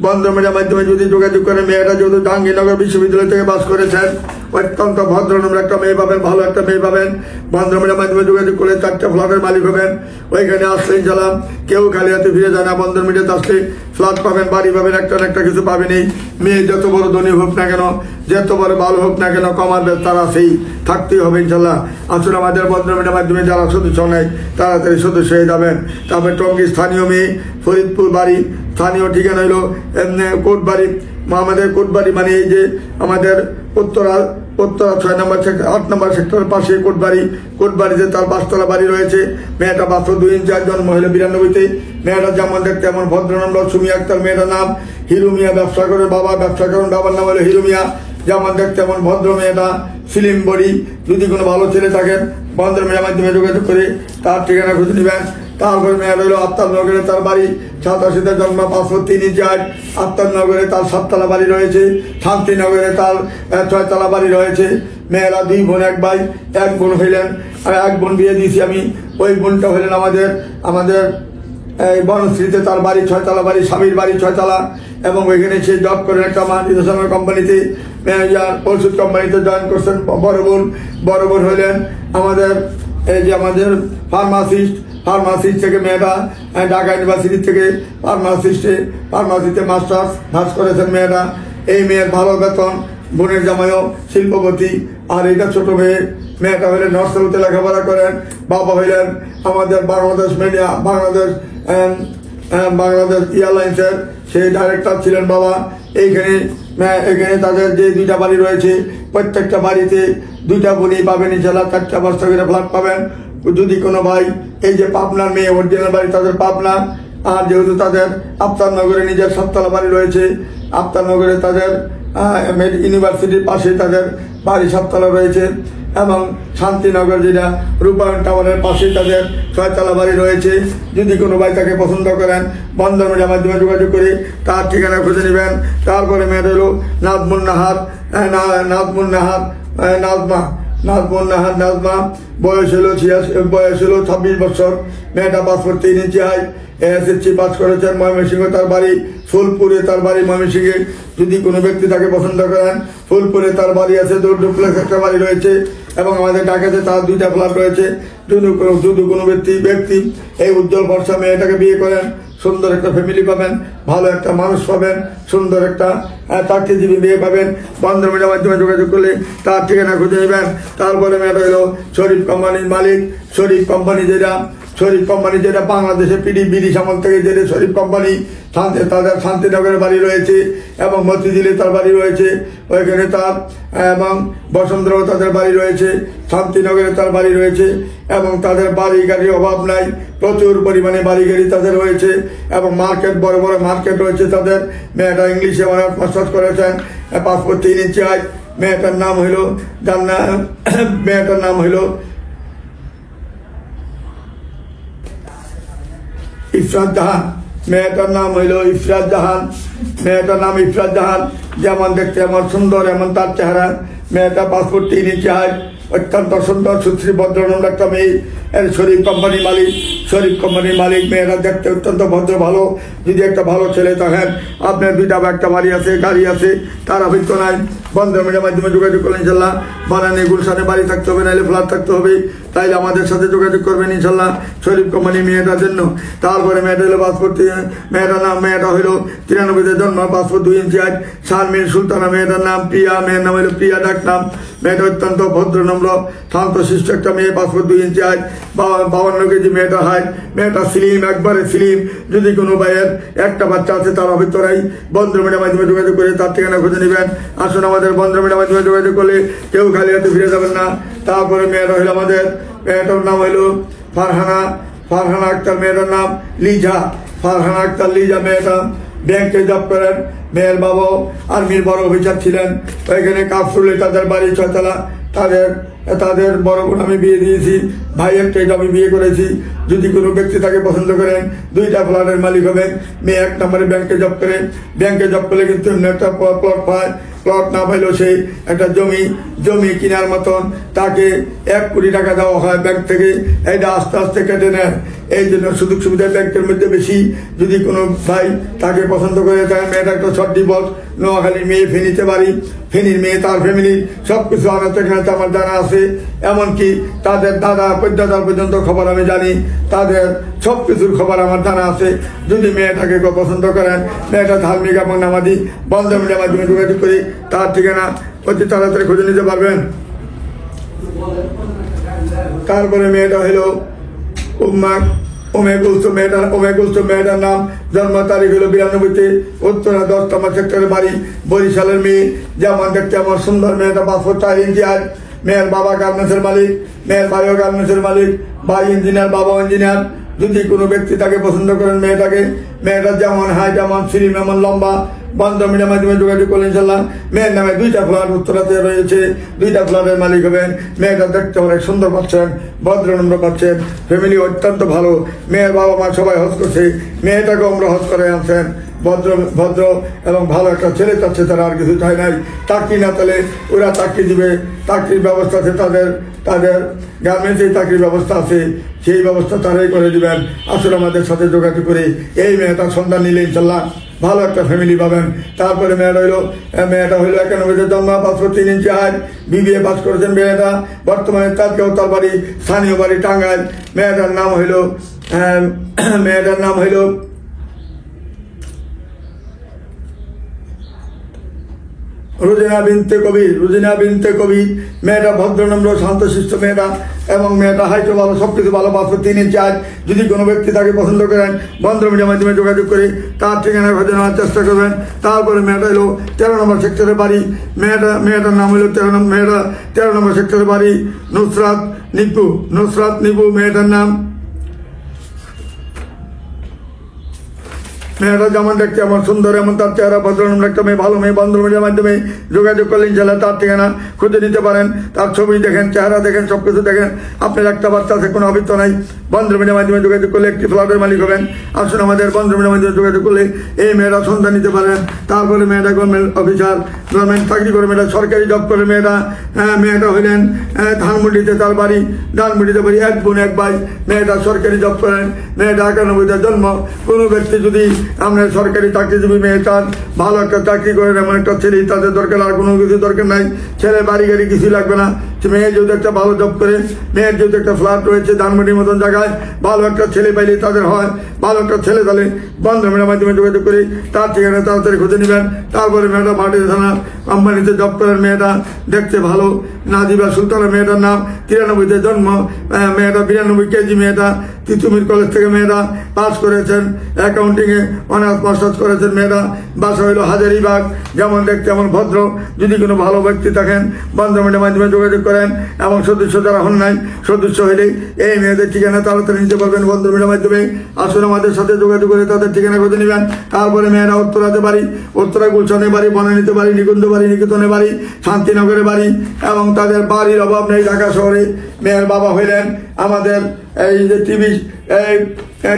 বন্ধুমের মাধ্যমে যদি যোগাযোগ করে, মেয়েটা যেহেতু জাহাঙ্গীরনগর বিশ্ববিদ্যালয় থেকে পাস করেছেন, অত্যন্ত ভদ্রনম্র একটা মেয়ে পাবেন, ভালো একটা মেয়ে পাবেন। বন্ধুমের মাধ্যমে যোগাযোগ করে 4টা ফ্ল্যাটের মালিক হবেন। ওইখানে আসলে ইনশাল্লাহ কেউ খালি হাতে ফিরে যায় না। বন্ধুর মিডিয়াতে আসলে ফ্ল্যাট পাবেন, বাড়ি পাবেন, একটা না একটা কিছু পাবেনই। মেয়ে যত বড় ধনী হোক না কেন, যত বড় ভালো হোক না কেন, কমার তারা সেই থাকতেই হবে ইনশাল্লাহ। আসলে আমাদের বন্ধুমের মাধ্যমে যারা সদস্য নেয়, তাড়াতাড়ি সদস্য হয়ে যাবেন। তারপরে টঙ্গী স্থানীয় মেয়ে, ফরিদপুর বাড়ি, স্থানীয় ঠিকানা হইল কোটবাড়ি। আমাদের কোটবাড়ি মানে এই যে আমাদের উত্তরা 6 নম্বর সেক্টর, 8 নম্বর সেক্টরের পাশে কোটবাড়িতে তার 5 তলা বাড়ি রয়েছে। মেয়েটা 2 ইঞ্চি, জন্ম হইল 92-তে। মেয়েটা যেমন দেখতে এমন ভদ্রনম্র, সুমি আক্তার। মেয়েটার নাম হিরু মিয়া, ব্যবসা করে, বাবা ব্যবসা করেন, বাবার নাম হলো হিরু মিয়া। যেমন দেখতে এমন ভদ্র মেয়েটা, ফিল্ম বডি। যদি কোনো ভালো ছেলে থাকেন, বন্ধুমের মাধ্যমে যোগাযোগ করে তার ঠিকানা খুঁজে নেবেন। তারপরে মেয়ের হইল আফতাবনগরে তার বাড়ি, 87-তে জন্ম, পাসপোর্ট 3 ইঞ্চি হাইট। আফতাবনগরে তার 7 তলা বাড়ি রয়েছে। শান্তিনগরে তার 6 তলা বাড়ি রয়েছে। মেয়েরা 2 বোন 1 ভাই। 1 বোন হইলেন, আর 1 বোন বিয়ে দিয়েছি আমি। ওই বোনটা হইলেন আমাদের এই বনশ্রীতে তার বাড়ি, 6 তলা বাড়ি, স্বামীর বাড়ি 6 তলা। এবং ওইখানে সে জব করেন একটা মাল্টিনেশনাল কোম্পানিতে, ওষুধ কোম্পানিতে জয়েন করছেন। বড় বোন হইলেন আমাদের এই যে আমাদের ফার্মাসিস্ট থেকে মেয়েটা ঢাকা ইউনিভার্সিটি থেকে ফার্মাসিতে মাস্টার্স পাস করেছেন মেয়েটা। এই মেয়ের ভালো বেতন, বোনের জামাইও শিল্পপতি। আর এটা ছোট মেয়েটা হইলেন নর্সারিতে লেখাপড়া করেন। বাবা হইলেন আমাদের বাংলাদেশ এয়ারলাইন্সের সেই ডাইরেক্টর ছিলেন বাবা। এখানে তাদের যে 2টা বাড়ি রয়েছে, প্রত্যেকটা বাড়িতে 2টা বোনই পাবেন ইনশাল্লাহ। 4টা বস্তা করে ফ্ল্যাট পাবেন। যদি কোনো ভাই, এই যে পাবনার মেয়ে, অরিজিনাল বাড়ি তাদের পাবনা। আর যেহেতু তাদের আফতাবনগরে নিজের 7 তলা বাড়ি রয়েছে, আফতাবনগরে তাদের ইউনিভার্সিটির পাশে তাদের বাড়ি 7 তলা রয়েছে। এবং শান্তিনগর যেটা রূপায়ণ টাওয়ারের পাশে তাদের 6 তলা বাড়ি রয়েছে। যদি কোনো ভাই তাকে পছন্দ করেন, বন্ধুমের মাধ্যমে যোগাযোগ করে তার ঠিকানা খুঁজে নেবেন। তারপরে মেয়েটা হলো নাজমুন নাজমা। বয়স হলো 26 বছর। মেয়েটা পাসপোর্ট 3 ইঞ্চি হাইট। এসএসসি পাস করেছেন। ময়মনসিংহ তার বাড়ি, ফুলপুরে তার বাড়ি ময়মনসিংহে। যদি কোনো ব্যক্তি তাকে পছন্দ করেন, ফুলপুরে তার বাড়ি আছে, ডুপ্লেক্স একটা বাড়ি রয়েছে। এবং আমাদের ঢাকাতে তার 2টা ফ্ল্যাট রয়েছে। যদি কোনো ব্যক্তি এই উজ্জ্বল ভরসা মেয়েটাকে বিয়ে করেন, সুন্দর একটা ফ্যামিলি পাবেন, ভালো একটা মানুষ পাবেন, সুন্দর একটা চাকরিজীবী মেয়ে পাবেন। বন্ধুমের মাধ্যমে যোগাযোগ করলে তার ঠিকানা খুঁজে নেবেন। তারপরে মেয়েটা হলো শরীফ কোম্পানির মালিক। শরীফ কোম্পানি যেটা শরীফ কোম্পানি, যেটা বাংলাদেশে ব্রিটিশ আমল থেকে যেটা শরীফ কোম্পানি, তাদের শান্তিনগরে বাড়ি রয়েছে এবং মতিঝিলে তার বাড়ি রয়েছে, ওইখানে তার এবং বসন্তরাও তাদের বাড়ি রয়েছে, শান্তিনগরে তার বাড়ি রয়েছে এবং তাদের বাড়ি গাড়ির অভাব নাই, প্রচুর পরিমাণে বাড়ি গাড়ি তাদের রয়েছে এবং মার্কেট, বড় বড় মার্কেট রয়েছে তাদের। মেয়েটা ইংলিশে অনার্স মাস্টার্স করেছেন, পাসপোর্ট 3 ইঞ্চি হাইট। মেয়েটার নাম হইল ইফরাত জাহান। মেয়েটার নাম হইল ইফরাত জাহান। মেয়েটার নাম ইফরাত জাহান। যেমন দেখতে এমন সুন্দর, এমন তার চেহারা। মেয়েটা পাসপোর্ট 3 ইঞ্চি হাইট, অত্যন্ত সুন্দর সুশ্রী ভদ্রনম্র একটা মেয়ে। শরীফ কোম্পানির মালিক, শরীফ কোম্পানির মালিক। মেয়েরা দেখতে অত্যন্ত ভদ্র, ভালো। যদি একটা ভালো ছেলে থাকেন, আপনার 2টা বা একটা বাড়ি আছে, গাড়ি আছে, তার অভিজ্ঞ নাই, বন্ধুমিডিয়ার মাধ্যমে যোগাযোগ করলেন ইনশাল্লাহ। বানানি গুলশানে বাড়ি থাকতে হবে, নাহলে ফ্ল্যাট থাকতে হবে, তাইলে আমাদের সাথে যোগাযোগ করবেন ইনশাল্লাহ শরীফ কোম্পানি মেয়েটার জন্য। তারপরে মেয়েটা হলো পাসপোর্ট, মেয়েটা হইল 93-তে জন্ম, পাসপোর্ট 2 ইঞ্চি হাইট, শারমিন সুলতানা। মেয়েটার নাম প্রিয়া, মেয়ের নাম হইল প্রিয়া ডাক নাম। মেয়েটা অত্যন্ত ভদ্র নম্র শান্তশিষ্ট একটা মেয়ে, পাসপোর্ট 2 ইঞ্চি হাইট, 52 কেজি মেয়েটা হাইট। মেয়েটা স্লিম, একবারে স্লিম। যদি কোনো ভাইয়ের একটা বাচ্চা আছে, তার অভিজ্ঞতাই বন্ধুমিডিয়ার মাধ্যমে যোগাযোগ করে তার ঠিকানা খুঁজে নেবেন। আসুন আমাদের বন্ধুমিডিয়ার মাধ্যমে যোগাযোগ করলে কেউ খালি হাতে ফিরে যাবেন না। তারপরে মেয়েটা হইল আমাদের, মেয়েটার নাম হইল ফারহানা আক্তার। মেয়েটার নাম লিজা, ফারহানা আক্তার লিজা। মেয়েটা ব্যাংকে জব করেন। মেয়ের বাবা আর্মির বড় অফিসার ছিলেন। ওইখানে কাফরুলে তাদের বাড়ি 6 তলা। তাদের বড় বোন আমি বিয়ে দিয়েছি, ভাই একটা আমি বিয়ে করেছি। যদি কোনো ব্যক্তি তাকে পছন্দ করেন, 2টা ফ্ল্যাটের মালিক হবেন। মেয়ে 1 নম্বরে ব্যাংকে জব করে। ব্যাংকে জব করলে কিন্তু একটা প্লট পায়। প্লট না পাইলেও সেই একটা জমি কেনার মতন তাকে 1 কোটি টাকা দেওয়া হয় ব্যাংক থেকে। এটা আস্তে আস্তে কেটে নেয়। এই জন্য সুযোগ সুবিধা ব্যাংকের মধ্যে বেশি। যদি কোনো ভাই তাকে পছন্দ করে থাকে, মেয়েটা একটা শর্ট ডিভোর্স, নোয়াখালীর মেয়ে, ফেনীতে বাড়ি, ফেনীর মেয়ে, তার ফ্যামিলি সবকিছু আমার জানা আছে। এমনকি তাদের দাদা পর্দাদার পর্যন্ত খবর আমি জানি, তাদের সবকিছুর খবর আমার জানা আছে। যদি মেয়েটাকে পছন্দ করেন, মেয়েটা ধার্মিক এবং নামাজি, বন্ধুমিডিয়ার মাধ্যমে যোগাযোগ করি তার ঠিকানা অতি তাড়াতাড়ি খুঁজে নিতে পারবেন। তারপরে মেয়েটা হইল মেয়েটার নাম, জন্ম তারিখ হলো 92-তে, উত্তরা 10 নম্বর সেক্টরের বাড়ি, বরিশালের মেয়ে। যেমন দেখতে আমার সুন্দর। মেয়েটা পাসপোর্ট 4 ইঞ্চি হাইট। মেয়ের বাবা গার্মেন্টসের মালিক, মেয়ের ভাইও গার্মেন্টসের মালিক, ভাই ইঞ্জিনিয়ার, বাবা ইঞ্জিনিয়ার। যদি কোনো ব্যক্তি তাকে পছন্দ করেন, মেয়েটা যেমন হাইট, এমন স্লিম, এমন লম্বা, বন্ধুমিডিয়ার মাধ্যমে যোগাযোগ করলেন ইনশাল্লাহ। মেয়ের নামে 2টা ফ্ল্যাট উত্তরাতে রয়েছে, 2টা ফ্ল্যাটের মালিক হবেন। মেয়েটা দেখতে অনেক সুন্দর পাচ্ছেন, ভদ্রনম্র পাচ্ছেন, ফ্যামিলি অত্যন্ত ভালো। মেয়ের বাবা মা সবাই হজ করছে, মেয়েটাকে আমরা হজ করে আনছেন। ভদ্র এবং ভালো একটা ছেলে চাচ্ছে, তারা আর কিছু চায় নাই। চাকরি না পেলে ওরা চাকরি দিবে, চাকরির ব্যবস্থা আছে তাদের গার্মেন্টসে চাকরির ব্যবস্থা আছে, সেই ব্যবস্থা তারাই করে দিবেন। আসলে আমাদের সাথে যোগাযোগ করে এই মেয়েটার সন্ধান নিলে ইনশাল্লাহ ভালো একটা ফ্যামিলি পাবেন। তারপরে মেয়েটা হইল 91-তে জন্ম, পাসপোর্ট 3 ইঞ্চি হাইট, BBA পাস করেছেন মেয়েটা। বর্তমানে তার বাড়ি, স্থানীয় বাড়ি টাঙ্গাইল। মেয়েটার নাম হইল রুজিনা বিনতে কবির। মেয়েটা ভদ্রনম্র শান্তশিষ্ট মেয়েটা এবং মেয়েটা হাইটও ভালো, সবকিছু ভালো, পাসপোর্ট 3 ইঞ্চি হাইট। যদি কোনো ব্যক্তি তাকে পছন্দ করেন, বন্ধুমিডিয়ার মাধ্যমে যোগাযোগ করে তার ঠিকানা খুঁজে নেওয়ার চেষ্টা করবেন। তারপরে মেয়েটা হলো 13 নম্বর সেক্টরের বাড়ি। মেয়েটার নাম হলো 13 নম্বর সেক্টরের বাড়ি, নুসরাত নিপু। মেয়েটার নাম। মেয়েটা যেমন দেখতে এমন সুন্দর, এমন তার চেহারা, ভদ্রনম্র একটা মেয়ে, ভালো মেয়ে। বন্ধুমিডিয়ার মাধ্যমে যোগাযোগ করলে ইনশাল্লাহ তার ঠিকানা খুঁজে নিতে পারেন। তার ছবি দেখেন, চেহারা দেখেন, সবকিছু দেখেন। আপনার একটা বাচ্চা আছে, কোনো অভিজ্ঞ নাই, বন্ধুমিডিয়ার মাধ্যমে যোগাযোগ করলে 1টি ফ্ল্যাটের মালিক হবেন। আসুন আমাদের বন্ধুমিডিয়ার মাধ্যমে যোগাযোগ করলে এই মেয়েরা সন্ধান নিতে পারেন। তারপরে মেয়েটা গভর্নমেন্ট অফিসার, গভর্নমেন্ট চাকরি করে, মেয়েটা সরকারি জব করে। মেয়েটা হইলেন ধানমন্ডিতে তার বাড়ি, ধানমন্ডিতে বাড়ি, 1 বোন 1 ভাই। মেয়েটা সরকারি জব করেন। মেয়েটা 91-তে জন্ম। কোনো ব্যক্তি যদি আমরা সরকারি চাকরিজীবী মেয়ে চান, ভালো একটা চাকরি করেন, এমন একটা ছেলে তাদের দরকার, আর কোনো কিছু দরকার নাই। ছেলে বাড়ি গাড়ি কিছু লাগবে না, মেয়ে যেহেতু একটা ভালো জব করে, মেয়ের যেহেতু একটা ফ্ল্যাট রয়েছে ধানমন্ডির মতন জায়গায়, ভালো একটা ছেলে পাইলে তাদের হয়, ভালো একটা ছেলে তাহলে বন্ধমের মাধ্যমে যোগাযোগ করে তার ঠিকানা তাড়াতাড়ি খুঁজে নেবেন। তারপরে মেয়েটা ভাটি থানা কোম্পানিতে জব করেন, মেয়েটা দেখতে ভালো, নাজিবা সুলতানা মেয়েটার নাম, 93-তে জন্ম, মেয়েটা 92 কেজি, মেয়েটা তিতুমির কলেজ থেকে মেয়েটা পাস করেছেন, অ্যাকাউন্টিংয়ে অনার্স মাস্টার্স করেছেন, মেয়েটা বাসা হইল হাজারিবাগ, যেমন দেখতে এমন ভদ্র। যদি কোনো ভালো ব্যক্তি থাকেন বন্ধমের মাধ্যমে যোগাযোগ করেন, এবং সদস্য যারা হন নাই, সদস্য হইলেই এই মেয়েদের ঠিকানা তাড়াতাড়ি নিতে পারবেন বন্ধমের মাধ্যমে। আসুন আমাদের সাথে যোগাযোগ করে তাদের ঠিকানা খুঁজে নেবেন। তারপরে মেয়েরা উত্তরাতে বাড়ি, উত্তরা গুলশানে বাড়ি, বনানীতে বাড়ি, নিকুঞ্জ বাড়ি, নিকেতনে বাড়ি, শান্তিনগরে বাড়ি, এবং তাদের বাড়ির অভাব নেই ঢাকা শহরে। মেয়ের বাবা হইলেন আমাদের এই যে